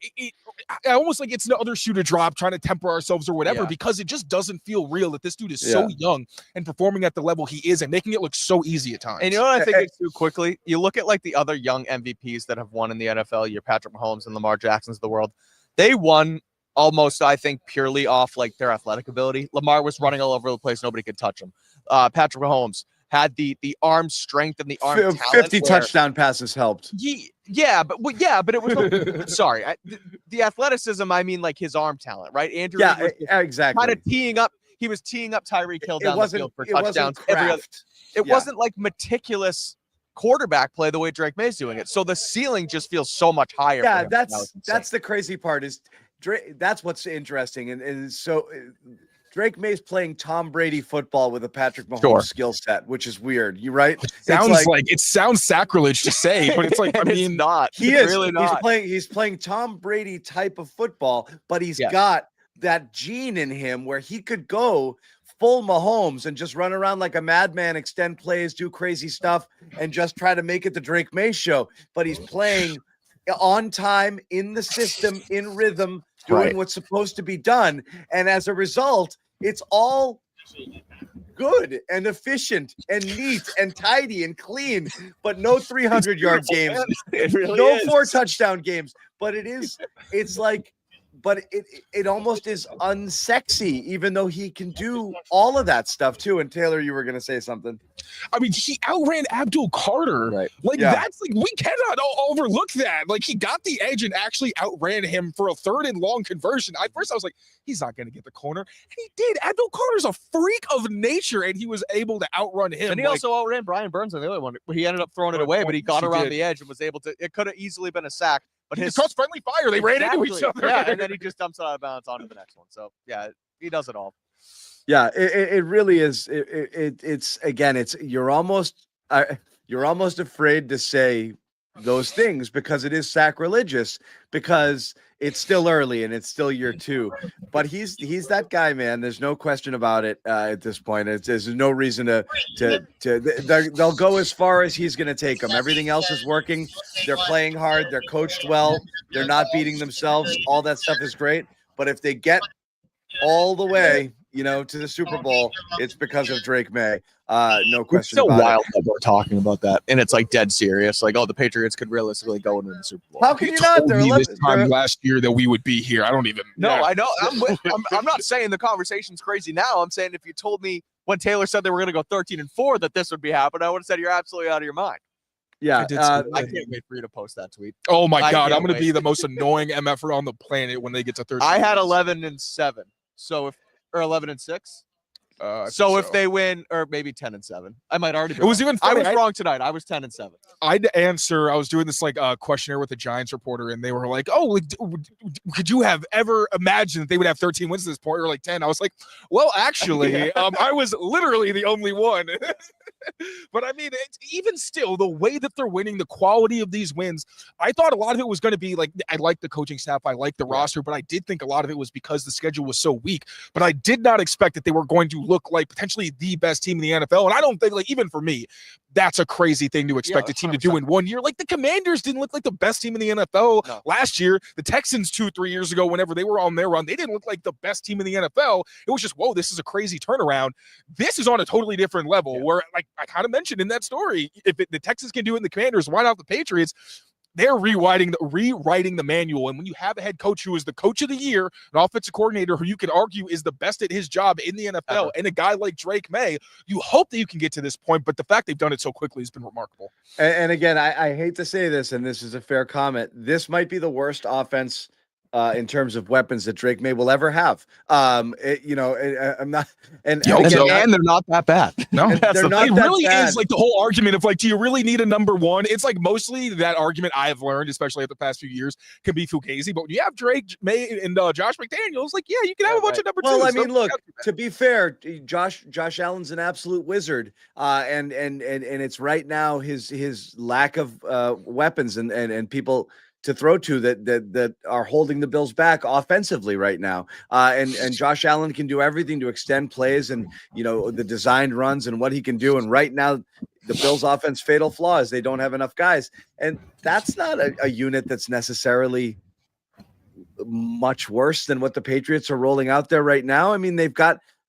I almost like it's the other shoe to drop, trying to temper ourselves or whatever, because it just doesn't feel real that this dude is so young and performing at the level he is and making it look so easy at times. And you know what I think it's too quickly? You look at like the other young MVPs that have won in the NFL, your Patrick Mahomes and Lamar Jacksons of the world. They won almost, I think, purely off like their athletic ability. Lamar was running all over the place. Nobody could touch him. Patrick Mahomes had the arm strength and the arm talent. 50 touchdown passes helped. But it was sorry. The athleticism, I mean like his arm talent, right? Andrew exactly. Kind of teeing up. He was teeing up Tyreek Hill down the field for touchdowns. It wasn't like meticulous quarterback play the way Drake Maye's doing it. So the ceiling just feels so much higher. Yeah, that's the crazy part is Drake. That's what's interesting. And so Drake Maye's playing Tom Brady football with a Patrick Mahomes skill set, which is weird. You right? It sounds sacrilege to say, but it's like, I mean, not. He is really not. He's playing Tom Brady type of football, but he's got that gene in him where he could go full Mahomes and just run around like a madman, extend plays, do crazy stuff, and just try to make it the Drake Maye show. But he's playing on time, in the system, in rhythm, doing what's supposed to be done. And as a result, it's all good and efficient and neat and tidy and clean, but no 300-yard games, no 4 touchdown games. But it almost is unsexy, even though he can do all of that stuff too. And Taylor, you were going to say something. I mean, he outran Abdul Carter. Right. That's like, we cannot overlook that. Like, he got the edge and actually outran him for a 3rd and long conversion. At first I was like, he's not going to get the corner. And he did. Abdul Carter's a freak of nature, and he was able to outrun him. And he also outran Brian Burns on the other one. He ended up throwing it away, but he got around the edge and was able to. It could have easily been a sack. But his cross friendly fire, they ran into each other. Yeah, and then he just dumps it out of bounds onto the next one. So yeah, he does it all. Yeah, it really is. It's you're almost afraid to say those things because it is sacrilegious, because it's still early and it's still year 2. But he's that guy, man. There's no question about it at this point. There's no reason they'll go as far as he's going to take them. Everything else is working. They're playing hard. They're coached well. They're not beating themselves. All that stuff is great. But if they get all the way, to the Super Bowl, it's because of Drake Maye. No question about it. It's so wild that we're talking about that, and it's like dead serious. Like, the Patriots could realistically go into the Super Bowl. How can you not? This time last year that we would be here. I don't even. No, I know. I'm not saying the conversation's crazy now. I'm saying if you told me when Taylor said they were going to go 13-4 that this would be happening, I would have said you're absolutely out of your mind. Yeah, I can't wait for you to post that tweet. Oh my God, I'm going to be the most annoying MFer on the planet when they get to 13. I had 11-7, or 11-6. So if they win, or maybe 10-7, I might already be. It was even funny. I was wrong tonight. I was 10-7. I'd answer. I was doing this questionnaire with a Giants reporter, and they were like, "Oh, could you have ever imagined that they would have 13 wins at this point, or like 10?" I was like, "Well, actually, I was literally the only one." But I mean, even still, the way that they're winning, the quality of these wins, I thought a lot of it was going to be like, I like the coaching staff, I like the roster, but I did think a lot of it was because the schedule was so weak. But I did not expect that they were going to look like potentially the best team in the NFL. And I don't think, like, even for me, that's a crazy thing to expect a team to do in 1 year. Like, the Commanders didn't look like the best team in the NFL last year. The Texans 2-3 years ago, whenever they were on their run, they didn't look like the best team in the NFL. It was just, whoa, this is a crazy turnaround. This is on a totally different level where, like I kind of mentioned in that story, if the Texans can do it in the Commanders, why not the Patriots? They're rewriting the manual. And when you have a head coach who is the coach of the year, an offensive coordinator who you could argue is the best at his job in the NFL, and a guy like Drake Maye, you hope that you can get to this point. But the fact they've done it so quickly has been remarkable. And again, I hate to say this, and this is a fair comment. This might be the worst offense in terms of weapons that Drake Maye will ever have. I'm not, and they're not that bad. No, they're not. It that really bad. is like the whole argument of, like, do you really need a number one? It's like mostly that argument I have learned, especially at the past few years, can be fugazi. But when you have Drake Maye and Josh McDaniels, like, yeah, you can have a bunch of number twos. Well, I mean, look, to be fair, Josh Allen's an absolute wizard, and it's right now his lack of weapons and people to throw to that are holding the Bills back offensively right now. And Josh Allen can do everything to extend plays and, the designed runs and what he can do. And right now, the Bills' offense fatal flaw is they don't have enough guys. And that's not a unit that's necessarily much worse than what the Patriots are rolling out there right now. I mean,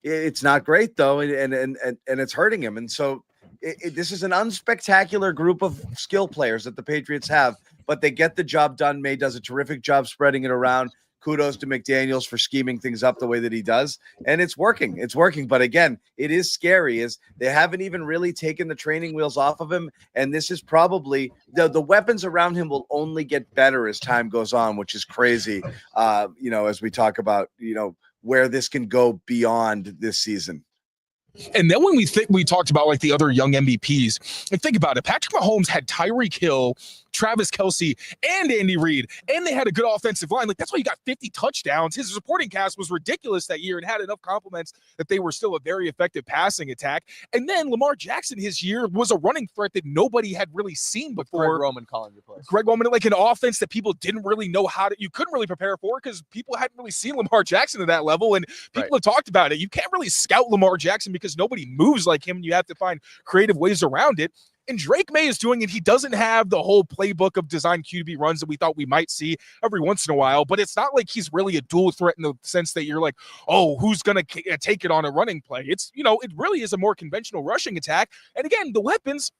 it's not great though. And it's hurting him. And so this is an unspectacular group of skill players that the Patriots have, but they get the job done. Maye does a terrific job spreading it around. Kudos to McDaniels for scheming things up the way that he does. And it's working. It's working. But again, it is scary is they haven't even really taken the training wheels off of him. And this is probably the weapons around him will only get better as time goes on, which is crazy. As we talk about, where this can go beyond this season. And then when we talked about, like, the other young MVPs, and think about it, Patrick Mahomes had Tyreek Hill, Travis Kelce, and Andy Reid, and they had a good offensive line. Like, that's why you got 50 touchdowns. His supporting cast was ridiculous that year and had enough compliments that they were still a very effective passing attack. And then Lamar Jackson his year was a running threat that nobody had really seen before. Greg Roman calling your place. Greg Roman, like an offense that people didn't really know you couldn't really prepare for because people hadn't really seen Lamar Jackson at that level. And people have talked about it. You can't really scout Lamar Jackson because nobody moves like him and you have to find creative ways around it. And Drake Maye is doing it. He doesn't have the whole playbook of design QB runs that we thought we might see every once in a while, but it's not like he's really a dual threat in the sense that you're like, oh, who's going to take it on a running play? It's, it really is a more conventional rushing attack. And again, the weapons,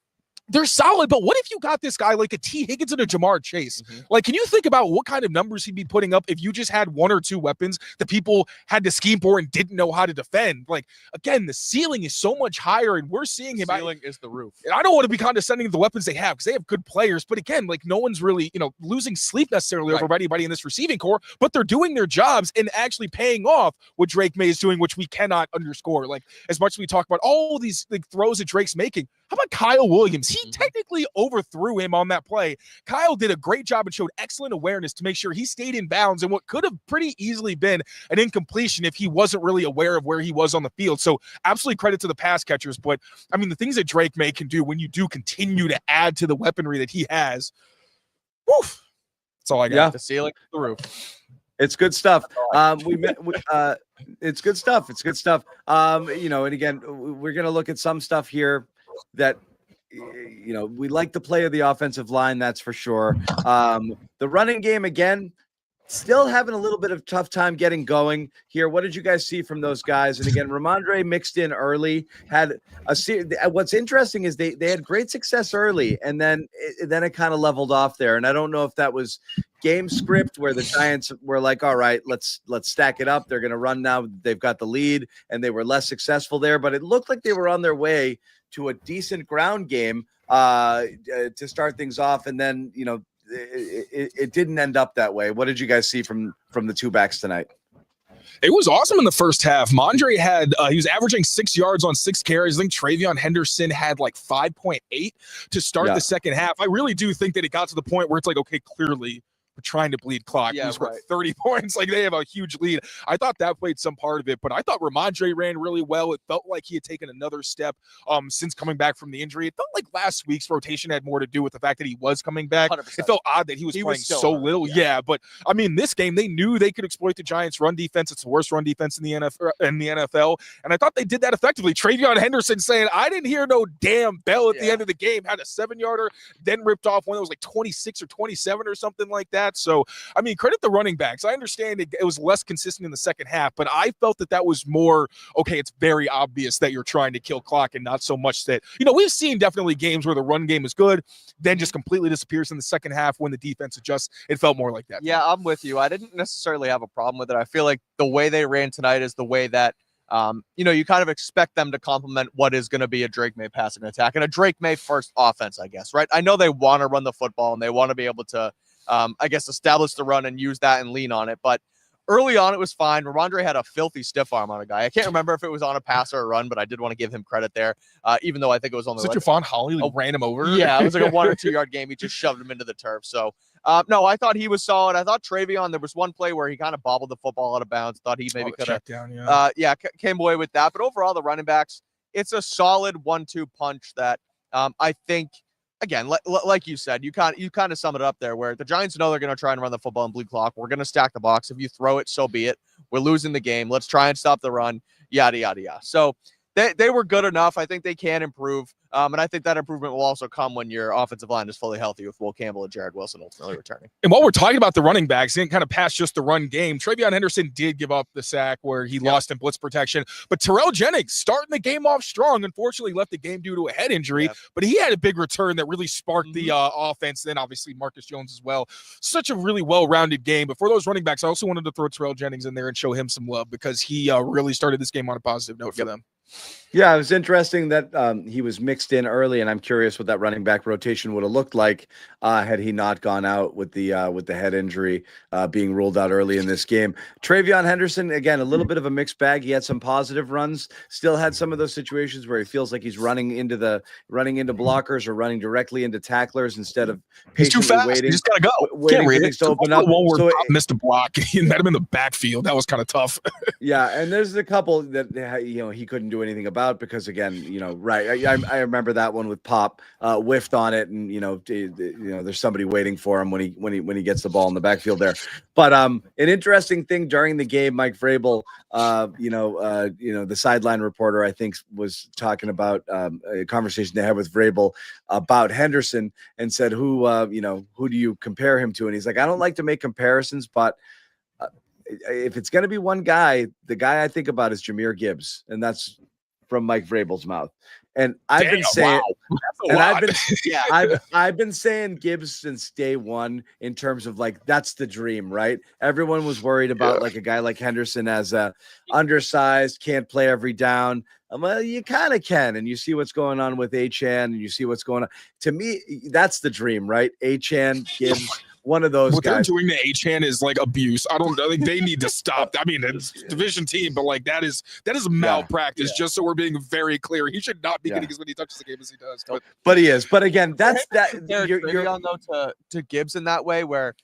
they're solid, but what if you got this guy like a T. Higgins and a Jamar Chase? Mm-hmm. Like, can you think about what kind of numbers he'd be putting up if you just had one or two weapons that people had to scheme for and didn't know how to defend? Like, again, the ceiling is so much higher, and we're seeing him. Ceiling is the roof. I don't want to be condescending to the weapons they have because they have good players, but again, like, no one's really, losing sleep necessarily over anybody in this receiving core, but they're doing their jobs and actually paying off what Drake Maye is doing, which we cannot underscore. Like, as much as we talk about all these throws that Drake's making, how about Kyle Williams? He technically overthrew him on that play. Kyle did a great job and showed excellent awareness to make sure he stayed in bounds in what could have pretty easily been an incompletion if he wasn't really aware of where he was on the field. So absolutely credit to the pass catchers. But, I mean, the things that Drake Maye can do when you do continue to add to the weaponry that he has, woof, that's all I got. Yeah. The ceiling, the roof. It's good stuff. It's good stuff. It's good stuff. And again, we're going to look at some stuff here that, we like the play of the offensive line. That's for sure. The running game, again, still having a little bit of tough time getting going here. What did you guys see from those guys? And again, Ramondre mixed in early, had what's interesting is they had great success early, and then it kind of leveled off there. And I don't know if that was game script where the Giants were like, all right, let's stack it up. They're going to run now. They've got the lead, and they were less successful there, but it looked like they were on their way to a decent ground game to start things off. And then, it didn't end up that way. What did you guys see from the two backs tonight? It was awesome in the first half. Mondre had, he was averaging 6 yards on 6 carries. I think Travion Henderson had like 5.8 to start the second half. I really do think that it got to the point where it's like, okay, clearly but trying to bleed clock. Yeah, We scored right. 30 points. Like, they have a huge lead. I thought that played some part of it, but I thought Ramondre ran really well. It felt like he had taken another step since coming back from the injury. It felt like last week's rotation had more to do with the fact that he was coming back. 100%. It felt odd that he was playing so hurt, little. Yeah, but I mean, this game, they knew they could exploit the Giants' run defense. It's the worst run defense in the NFL. And I thought they did that effectively. Travion Henderson saying, I didn't hear no damn bell at the end of the game, had a 7-yarder, then ripped off one that was like 26 or 27 or something like that. So, I mean, credit the running backs. I understand it was less consistent in the second half, but I felt that was more, okay, it's very obvious that you're trying to kill clock and not so much that, we've seen definitely games where the run game is good, then just completely disappears in the second half when the defense adjusts. It felt more like that. Yeah, I'm with you. I didn't necessarily have a problem with it. I feel like the way they ran tonight is the way that, you kind of expect them to complement what is going to be a Drake Maye passing attack and a Drake Maye first offense, I guess, right? I know they want to run the football and they want to be able to, establish the run and use that and lean on it. But early on, it was fine. Ramondre had a filthy stiff arm on a guy. I can't remember if it was on a pass or a run, but I did want to give him credit there, even though I think it was on the Such a Javon Holly ran him over. Yeah, it was like a 1 or 2 yard game. He just shoved him into the turf. So, no, I thought he was solid. I thought Travion, there was one play where he kind of bobbled the football out of bounds. Thought he maybe could have, came away with that. But overall, the running backs, it's a solid 1-2 punch that I think, again, like you said, you kind of sum it up there where the Giants know they're going to try and run the football and bleed clock. We're going to stack the box. If you throw it, so be it. We're losing the game. Let's try and stop the run, yada, yada, yada. So they were good enough. I think they can improve. And I think that improvement will also come when your offensive line is fully healthy with Will Campbell and Jared Wilson ultimately returning. And while we're talking about the running backs, and kind of past just the run game, Travion Henderson did give up the sack where he lost in blitz protection. But Terrell Jennings starting the game off strong, unfortunately left the game due to a head injury. Yeah. But he had a big return that really sparked the offense. Then obviously Marcus Jones as well. Such a really well-rounded game. But for those running backs, I also wanted to throw Terrell Jennings in there and show him some love because he really started this game on a positive note for them. Yeah, it was interesting that he was mixed in early, and I'm curious what that running back rotation would have looked like had he not gone out with the head injury being ruled out early in this game. Travion Henderson, again, a little bit of a mixed bag. He had some positive runs, still had some of those situations where he feels like he's running into blockers or running directly into tacklers instead of patiently too fast. waiting. You just gotta go. Waiting for things to open up. One where Pop missed a block. He met him in the backfield. That was kind of tough. Yeah, and there's a couple that he couldn't do anything about because again, right. I remember that one with Pop whiffed on it, and there's somebody waiting for him when he gets the ball in the backfield there. But an interesting thing during the game, Mike Vrabel, the sideline reporter I think was talking about a conversation they had with Vrabel about Henderson and said, who do you compare him to? And he's like, I don't like to make comparisons, but if it's going to be one guy, the guy I think about is Jahmyr Gibbs, and that's from Mike Vrabel's mouth. And I've been saying, I've been saying Gibbs since day one in terms of like, that's the dream, right? Everyone was worried about like a guy like Henderson as a undersized, can't play every down. Well, you kind of can. And you see what's going on with Achan, and you see what's going on. To me, that's the dream, right? Achan, Gibbs. One of those what guys. They're doing to Achan is like abuse. I think they need to stop. I mean, it's division team, but like that is malpractice. Just so we're being very clear, he should not be getting as many touches the game as he does. But he is. But again, that's that. You're on though to Gibbs in that way where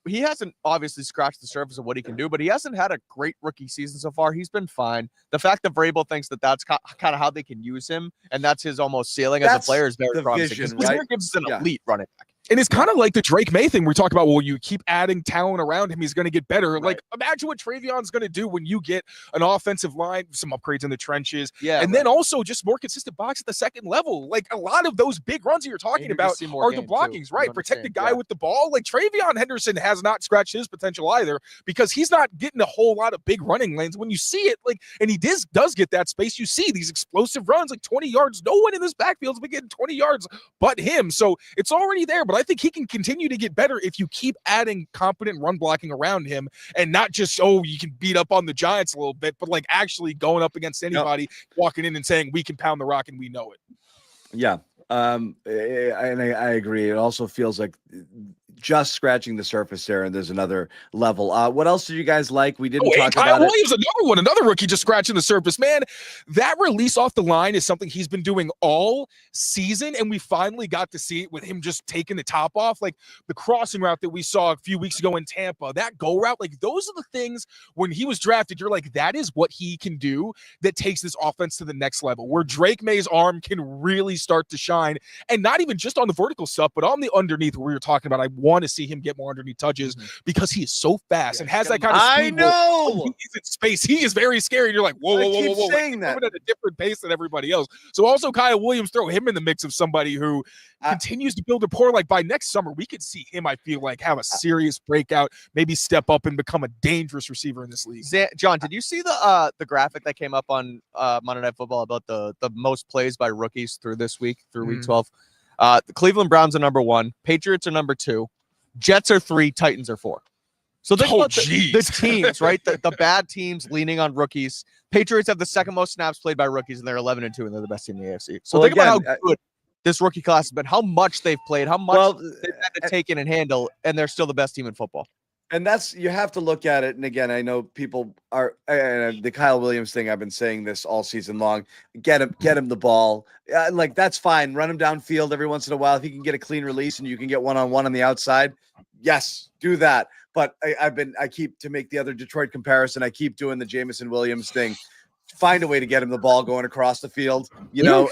he hasn't obviously scratched the surface of what he can do, but he hasn't had a great rookie season so far. He's been fine. The fact that Vrabel thinks that's kind of how they can use him, and that's his almost ceiling as a player is very promising. Vision, right? Gibbs is an elite running back. And it's kind of like the Drake Maye thing we talk about. Well, you keep adding talent around him, he's going to get better. Right. Like, imagine what Travion's going to do when you get an offensive line, some upgrades in the trenches, and then also just more consistent box at the second level. Like, a lot of those big runs that you're talking about are the blockings, right? Protect the guy with the ball. Like, Travion Henderson has not scratched his potential either because he's not getting a whole lot of big running lanes. When you see it, like, and he does get that space, you see these explosive runs, like 20 yards. No one in this backfield's been getting 20 yards but him. So it's already there, but I think he can continue to get better if you keep adding competent run blocking around him and not just, you can beat up on the Giants a little bit, but like actually going up against anybody, walking in and saying, we can pound the rock and we know it. Yeah. And I agree. It also feels like just scratching the surface there, and there's another level. What else did you guys like? We didn't talk Kyle about Williams, another rookie just scratching the surface. Man, that release off the line is something he's been doing all season, and we finally got to see it with him just taking the top off. Like the crossing route that we saw a few weeks ago in Tampa, that go route, like those are the things when he was drafted, you're like, that is what he can do that takes this offense to the next level, where Drake Maye's arm can really start to shine, and not even just on the vertical stuff, but on the underneath where we were talking about. I want to see him get more underneath touches because he is so fast and has that kind of speed. I know. He's in space. He is very scary. You're like, whoa. Saying that. Moving at a different pace than everybody else. So also Kyle Williams, throw him in the mix of somebody who continues to build rapport. Like by next summer, we could see him, I feel like, have a serious breakout, maybe step up and become a dangerous receiver in this league. John, did you see the graphic that came up on Monday Night Football about the most plays by rookies through this week, through week 12? The Cleveland Browns are number 1. Patriots are number 2. Jets are 3, Titans are 4. So think about the teams, right? The bad teams leaning on rookies. Patriots have the second most snaps played by rookies, and they're 11-2, and they're the best team in the AFC. So think about how good this rookie class has been, how much they've played, how much they've had to take in and handle, and they're still the best team in football. And that's, you have to look at it. And again, I know people are the Kyle Williams thing. I've been saying this all season long. Get him the ball. Like that's fine. Run him downfield every once in a while. If he can get a clean release and you can get one-on-one on the outside, yes, do that. But I keep, to make the other Detroit comparison, I keep doing the Jameson Williams thing. Find a way to get him the ball going across the field, you know,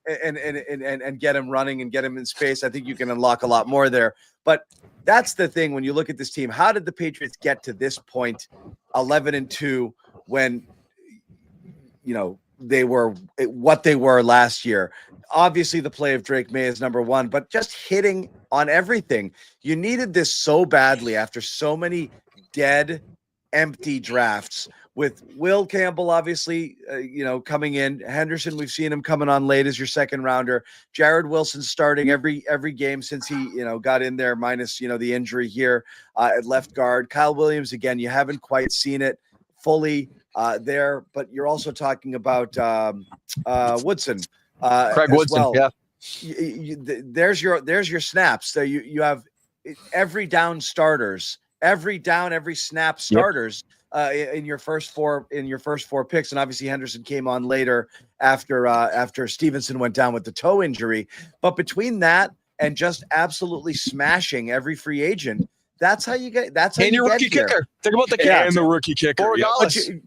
and get him running and get him in space. I think you can unlock a lot more there. But that's the thing when you look at this team. How did the Patriots get to this point, 11-2, when, you know, they were what they were last year? Obviously, the play of Drake Maye is number 1, but just hitting on everything. You needed this so badly after so many dead, empty drafts. With Will Campbell, obviously, coming in. Henderson, we've seen him coming on late as your second rounder. Jared Wilson starting every game since he, got in there, minus, the injury here at left guard. Kyle Williams, again, you haven't quite seen it fully there, but you're also talking about Woodson. Craig Woodson, well. yeah. There's your snaps. So you have every down starters, every snap starters. Yep. In your first four picks, and obviously Henderson came on later after Stevenson went down with the toe injury. But between that and just absolutely smashing every free agent, that's how you get. That's how and you your get rookie here. kicker. Think about the kicker and the rookie kicker.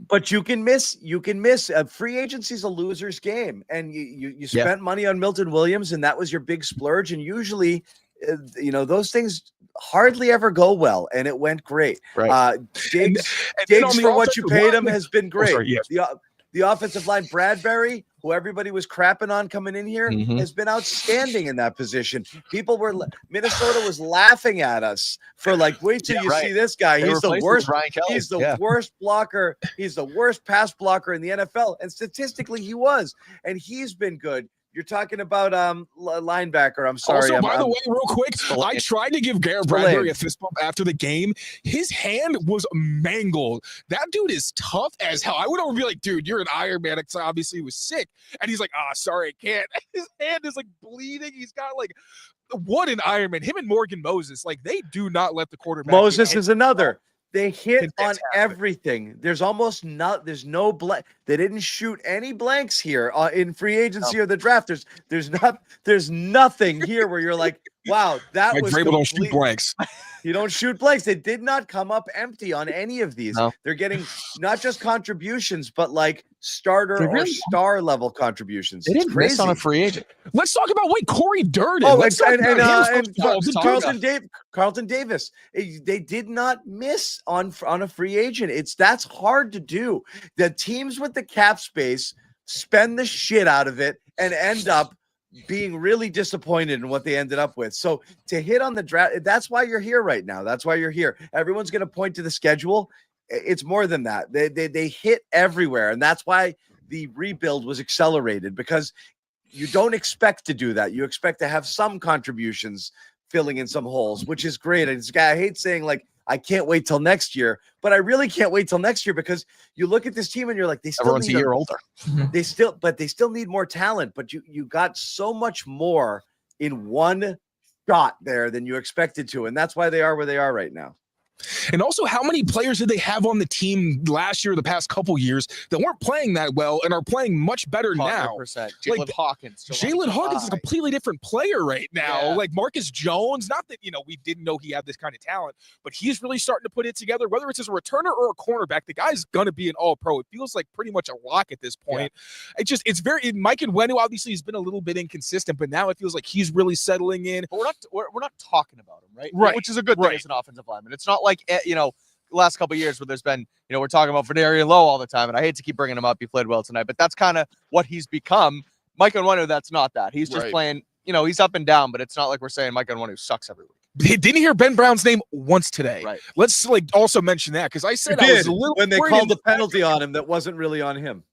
But you can miss. Free agency is a loser's game, and you spent money on Milton Williams, and that was your big splurge. And usually, those things hardly ever go well, and it went great. Right. Diggs for what you paid him has been great. The offensive line, Bradbury, who everybody was crapping on coming in here, has been outstanding in that position. Minnesota was laughing at us for wait till you see this guy. He's the worst. He's the worst blocker. He's the worst pass blocker in the NFL, and statistically he was, and he's been good. You're talking about linebacker. I'm sorry. Also, by the way, real quick, I tried to give Garrett Bradbury a fist bump after the game. His hand was mangled. That dude is tough as hell. I would over be like, dude, you're an Iron Man. Obviously, he was sick. And he's like, sorry, I can't. His hand is bleeding. He's got what an Iron Man. Him and Morgan Moses, they do not let the quarterback. Moses is another. They hit on everything. There's no blank. They didn't shoot any blanks here in free agency or the draft. There's nothing here where you're like, wow, that was Vrabel don't shoot blanks. You don't shoot blanks. They did not come up empty on any of these. No. They're getting not just contributions, but starter or star level contributions. They didn't miss on a free agent. Let's talk about Corey Durden. Carlton Davis. They did not miss on a free agent. That's hard to do. The teams with the cap space spend the shit out of it and end up being really disappointed in what they ended up with. So to hit on the draft, that's why you're here right now. That's why you're here. Everyone's going to point to the schedule. It's more than that. They hit everywhere. And that's why the rebuild was accelerated, because you don't expect to do that. You expect to have some contributions filling in some holes, which is great. And I hate saying I can't wait till next year, but I really can't wait till next year, because you look at this team and you're like, they still everyone's need a year older. They still need more talent, but you got so much more in one shot there than you expected to, and that's why they are where they are right now. And also, how many players did they have on the team last year, the past couple years, that weren't playing that well and are playing much better 100%. Now? Jalen Hawkins. Jalen Hawkins is a completely different player right now. Yeah. Like Marcus Jones, not that, we didn't know he had this kind of talent, but he's really starting to put it together, whether it's as a returner or a cornerback. The guy's going to be an all-pro. It feels like pretty much a lock at this point. Yeah. Mike Kadlick obviously has been a little bit inconsistent, but now it feels like he's really settling in. But we're not talking about him, right? Right. Which is a good thing as an offensive lineman. It's not like, the last couple of years where there's been, we're talking about Vederian Lowe all the time, and I hate to keep bringing him up. He played well tonight, but that's kind of what he's become. Mike Kadlick, that's not that. He's just playing, he's up and down, but it's not like we're saying Mike Kadlick sucks every week. Didn't hear Ben Brown's name once today. Right. Let's also mention that, because I said I was a little when they called the penalty on him that wasn't really on him.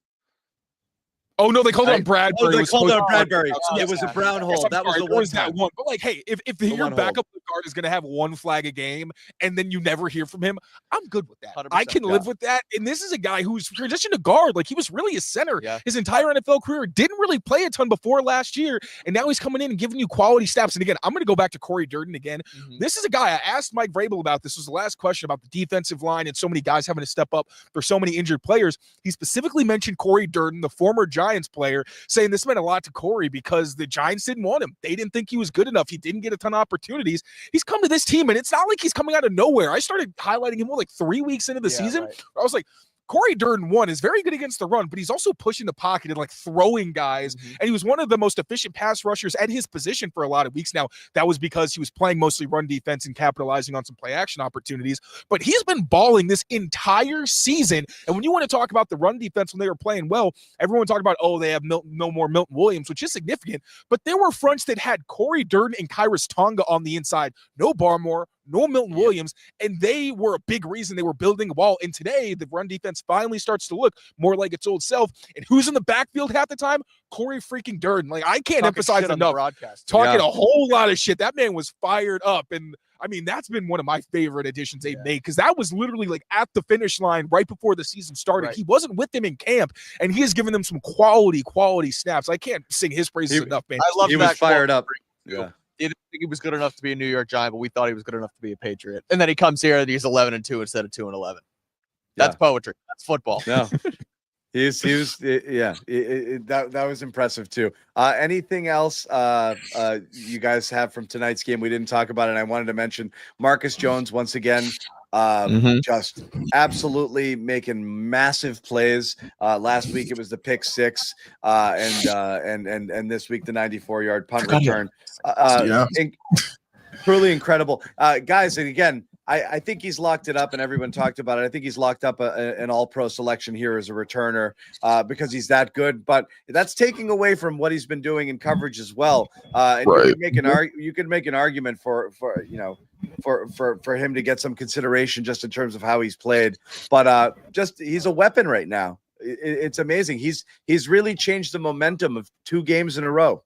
Oh, no, they called it on Bradbury. They called it on Bradbury. It was a brown hole. Yes, that was the one. one. That one. But hey, if your backup guard is going to have one flag a game and then you never hear from him, I'm good with that. I can live with that. And this is a guy who's transitioned to guard. Like, he was really a center his entire NFL career. Didn't really play a ton before last year, and now he's coming in and giving you quality snaps. And again, I'm going to go back to Corey Durden again. Mm-hmm. This is a guy I asked Mike Vrabel about. This was the last question about the defensive line and so many guys having to step up for so many injured players. He specifically mentioned Corey Durden, the former Giants player, saying this meant a lot to Corey because the Giants didn't want him. They didn't think he was good enough. He didn't get a ton of opportunities. He's come to this team, and it's not like he's coming out of nowhere. I started highlighting him 3 weeks into the season. Right. I was like, Corey Durden, is very good against the run, but he's also pushing the pocket and throwing guys. Mm-hmm. And he was one of the most efficient pass rushers at his position for a lot of weeks. Now, that was because he was playing mostly run defense and capitalizing on some play action opportunities. But he's been balling this entire season. And when you want to talk about the run defense when they were playing well, everyone talked about, they have no more Milton Williams, which is significant. But there were fronts that had Corey Durden and Kyrus Tonga on the inside. No Barmore, no Milton Williams, and they were a big reason they were building a wall. And today, the run defense finally starts to look more like its old self. And who's in the backfield half the time? Corey freaking Durden. I can't emphasize enough. Talking a whole lot of shit. That man was fired up. And that's been one of my favorite additions they've made, because that was literally at the finish line right before the season started. Right. He wasn't with them in camp, and he has given them some quality snaps. I can't sing his praises enough, man. I love that. He was fired up. Yeah. He didn't think he was good enough to be a New York Giant, but we thought he was good enough to be a Patriot. And then he comes here and he's 11-2 instead of 2-11. That's poetry. That's football. No, that was impressive too. Anything else you guys have from tonight's game we didn't talk about? And I wanted to mention Marcus Jones once again. Just absolutely making massive plays. Last week it was the pick six, and this week the 94-yard punt return. Truly incredible, guys. And again, I think he's locked it up, and everyone talked about it. I think he's locked up an all-pro selection here as a returner because he's that good. But that's taking away from what he's been doing in coverage as well. And you can make an argument for him to get some consideration just in terms of how he's played. But he's a weapon right now. It's amazing. He's really changed the momentum of 2 games in a row.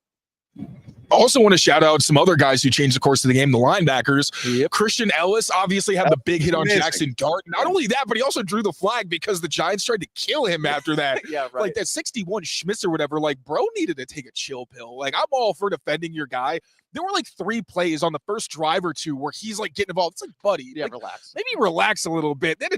I also want to shout out some other guys who changed the course of the game, the linebackers. Yep. Christian Ellis obviously had the big hit on Jackson Dart. Not only that, but he also drew the flag because the Giants tried to kill him after that. That 61 Schmitz or whatever, bro needed to take a chill pill. I'm all for defending your guy. There were 3 plays on the first drive or 2 where he's getting involved. It's buddy, relax. Maybe relax a little bit. Then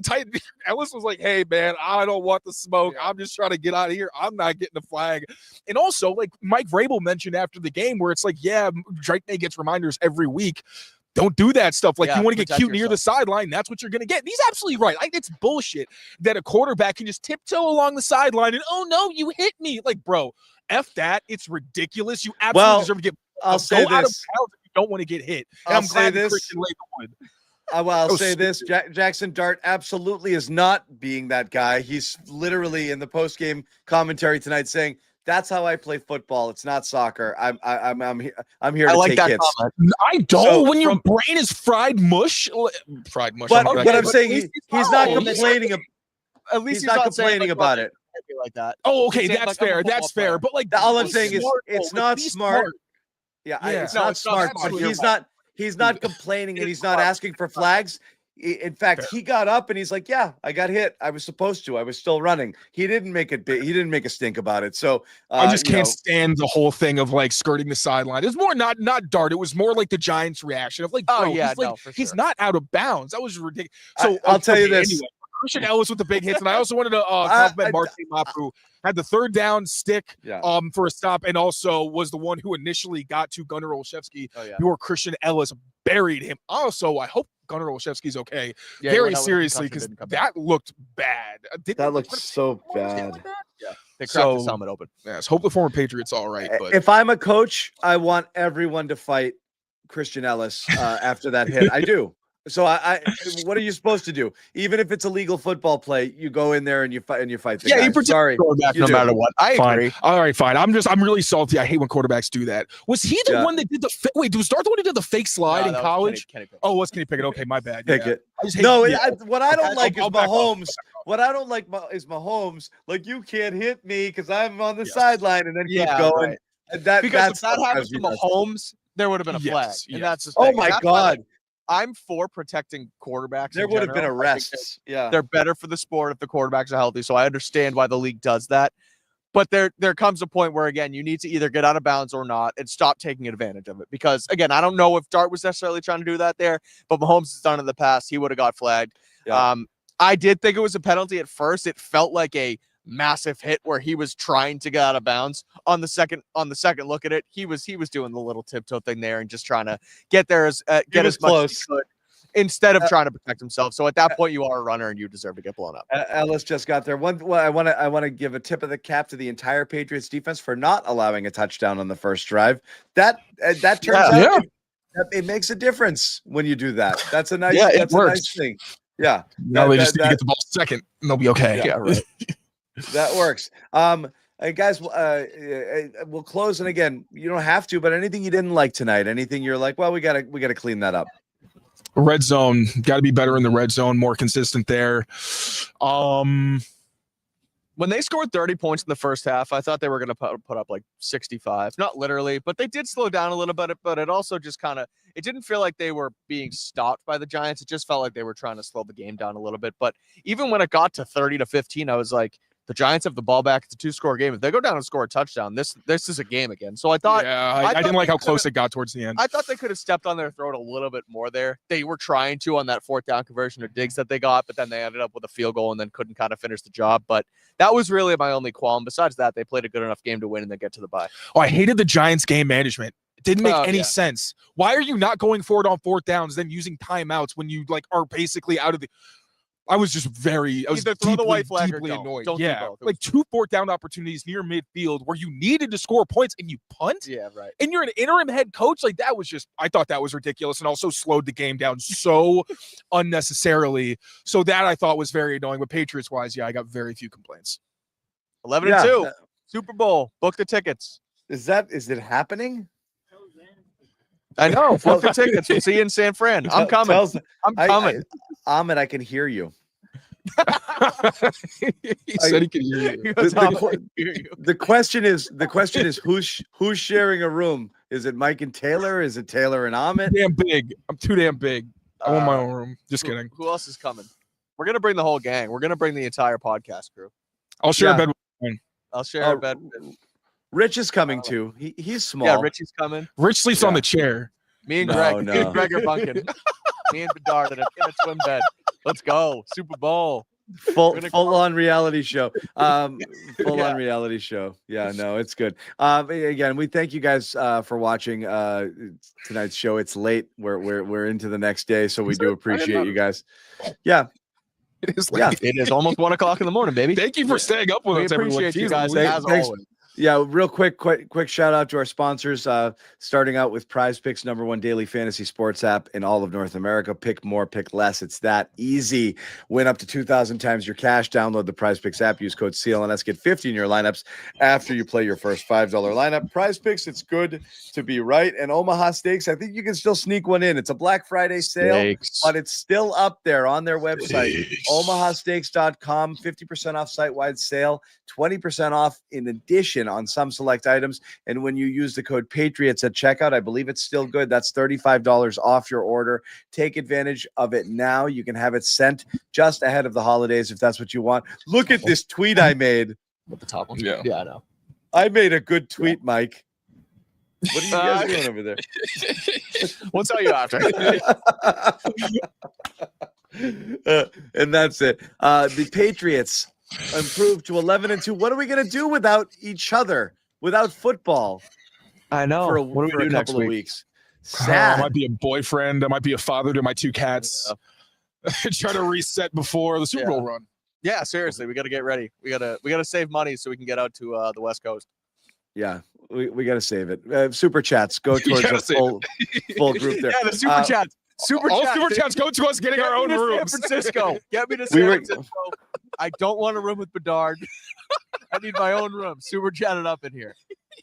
Ellis was like, hey, man, I don't want the smoke. I'm just trying to get out of here. I'm not getting the flag. And also, Mike Vrabel mentioned after the game where it's Drake Maye gets reminders every week. Don't do that stuff. You want to get cute near the sideline, that's what you're going to get. And he's absolutely right. It's bullshit that a quarterback can just tiptoe along the sideline and, oh, no, you hit me. Bro, F that. It's ridiculous. You absolutely deserve to get I'll say this. Out of bounds if you don't want to get hit. And I'm glad that Christian laid the wood. I'll say this. Jackson Dart absolutely is not being that guy. He's literally in the post-game commentary tonight saying, that's how I play football. It's not soccer. I'm here to take hits. Comment. I don't. So when your brain is fried mush. But I'm saying he's not complaining. At least he's not complaining about it like that. Oh, okay, that's fair. That's fair. But all I'm saying is it's not smart. Yeah, it's not smart. But he's not complaining and he's not asking for flags. In fact, he got up and he's like, "Yeah, I got hit. I was supposed to. I was still running." He didn't make it big. He didn't make a stink about it. So I just can't stand the whole thing of like skirting the sideline. It's more not Dart. It was more like the Giants' reaction of like, Oh, bro, yeah, he's like, no, for he's sure. not out of bounds. That was ridiculous. So I'll tell you this. Anyway, Christian Ellis with the big hits, and I also wanted to compliment Martin Mapp, who had the third down stick for a stop, and also was the one who initially got to Gunnar Olszewski before Christian Ellis buried him. Also, I hope Gunnar Olszewski's okay. Yeah, very seriously, because that looked bad. That looked so bad. They cracked his helmet open. Yes, hope the former Patriots all right. But if I'm a coach, I want everyone to fight Christian Ellis after that hit. I do. So I what are you supposed to do? Even if it's a legal football play, you go in there and you fight the guy. You protect the quarterback no matter what. I agree. All right, fine. I'm really salty. I hate when quarterbacks do that. Was he the one that did the wait? Was Dart the one who did the fake slide in college? Kenny Oh, was Kenny Pickett? Okay, my bad. Pickett. What I don't like is Mahomes. What I don't like is Mahomes. Like, you can't hit me because I'm on the sideline, and then keep going. Right. And because if that happens to Mahomes, there would have been a flag. And that's the thing. Oh my God. I'm for protecting quarterbacks. There would have been arrests. Yeah. They're better for the sport if the quarterbacks are healthy. So I understand why the league does that. But there comes a point where, again, you need to either get out of bounds or not and stop taking advantage of it. Because, again, I don't know if Dart was necessarily trying to do that there, but Mahomes has done it in the past. He would have got flagged. Yeah. I did think it was a penalty at first. It felt like a massive hit where he was trying to get out of bounds. On the second look at it, he was doing the little tiptoe thing there and just trying to get there as much as he could instead of trying to protect himself. So at that point, you are a runner and you deserve to get blown up. Ellis just got there. I want to give a tip of the cap to the entire Patriots defense for not allowing a touchdown on the first drive. That turns out it makes a difference when you do that. That's a nice a nice thing. Yeah. Now they just need to get the ball second and they'll be okay. Yeah, right. That works. Hey guys, we'll close. And again, you don't have to, but anything you didn't like tonight, anything you're like, well, we gotta clean that up. Red zone, got to be better in the red zone, more consistent there. When they scored 30 points in the first half, I thought they were going to put up like 65. Not literally, but they did slow down a little bit. But it also just it didn't feel like they were being stopped by the Giants. It just felt like they were trying to slow the game down a little bit. But even when it got to 30-15, I was like, the Giants have the ball back. It's a 2-score game. If they go down and score a touchdown, this is a game again. So I thought, I didn't like how close it got towards the end. I thought they could have stepped on their throat a little bit more there. They were trying to on that 4th down conversion to Diggs that they got, but then they ended up with a field goal and then couldn't kind of finish the job. But that was really my only qualm. Besides that, they played a good enough game to win and then get to the bye. Oh, I hated the Giants game management. It didn't make any sense. Why are you not going forward on 4th downs, then using timeouts when you are basically out of the? I was just either throw the white flag or annoyed. Don't do both. Like 2 4th down opportunities near midfield where you needed to score points and you punt. Yeah, right. And you're an interim head coach. Like, that was just, I thought that was ridiculous and also slowed the game down so unnecessarily. So that I thought was very annoying. But Patriots wise, I got very few complaints. 11-2, Super Bowl. Book the tickets. Is it happening? I know. Book the tickets. We'll see you in San Fran. I'm coming. I'm coming. Ahmed, I can hear you. He said he could hear you. The question is who's sharing a room? Is it Mike and Taylor? Is it Taylor and Ahmed? Damn big. I'm too damn big. I want my own room. Just kidding. Who else is coming? We're gonna bring the whole gang. We're gonna bring the entire podcast crew. I'll share a bed with one. I'll share a bed. Rich is coming too. He's small. Yeah, Richie's coming. Rich sleeps on the chair. Me and Greg. Me and Greg are bunking. Me and Bedard in a swim bed. Let's go. Super Bowl. Full on reality show. On reality show. Yeah, no, it's good. Again, we thank you guys for watching tonight's show. It's late. We're into the next day, so we do appreciate you guys. Yeah. It is late. Yeah. It is almost 1 o'clock in the morning, baby. Thank you for staying up with us. We appreciate you guys as always. Yeah, real quick shout out to our sponsors. Starting out with Prizepicks, #1 daily fantasy sports app in all of North America. Pick more, pick less. It's that easy. Win up to 2,000 times your cash. Download the Prizepicks app. Use code CLNS. Get 50 in your lineups after you play your first $5 lineup. Prizepicks, it's good to be right. And Omaha Steaks, I think you can still sneak one in. It's a Black Friday sale, but it's still up there on their website. OmahaSteaks.com, 50% off site-wide sale, 20% off in addition margin on some select items. And when you use the code Patriots at checkout, I believe it's still good. That's $35 off your order. Take advantage of it now. You can have it sent just ahead of the holidays if that's what you want. Look at this tweet I made. With the top one. Yeah. Yeah, I know. I made a good tweet, Mike. What are you guys doing over there? We'll tell you after. And that's it. The Patriots improved to 11-2. What are we going to do without each other, without football? I know. For What do we do a next couple of week? weeks. I Sad. might be a boyfriend. I might be a father to my 2 cats. Try to reset before the Super Bowl run. Yeah, seriously, we got to get ready. We gotta save money so we can get out to the West Coast. Yeah, we got to save it. Super chats go towards gotta a save full group there. Yeah, the super chats. All super chats go to us getting our own rooms. San Francisco. Get me to San Francisco. I don't want a room with Bedard. I need my own room. Super chatted up in here.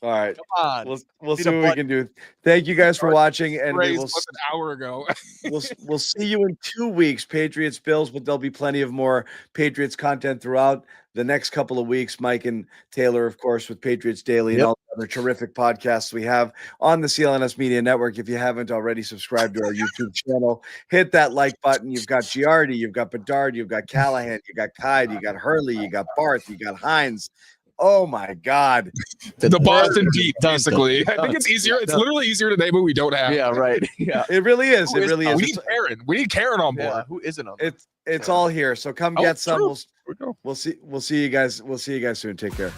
All right. Come on. We'll see what we can do. Thank you guys for watching, and we will. An hour ago. we'll see you in 2 weeks, Patriots Bills, but there'll be plenty of more Patriots content throughout the next couple of weeks. Mike and Taylor, of course, with Patriots Daily and all the other terrific podcasts we have on the CLNS Media Network. If you haven't already subscribed to our YouTube channel, hit that like button. You've got Giardi, you've got Bedard, you've got Callahan, you got Kide, you got Hurley, you got Barth, you got Hines. Oh my God. The Boston beat, basically. I think it's easier. It's literally easier today, but we don't have. Yeah, right. Yeah. It really is. It really is. We need Karen. We need Karen on board. Yeah, who isn't on board? It's all here. So come get some. True. We'll see you guys. We'll see you guys soon. Take care.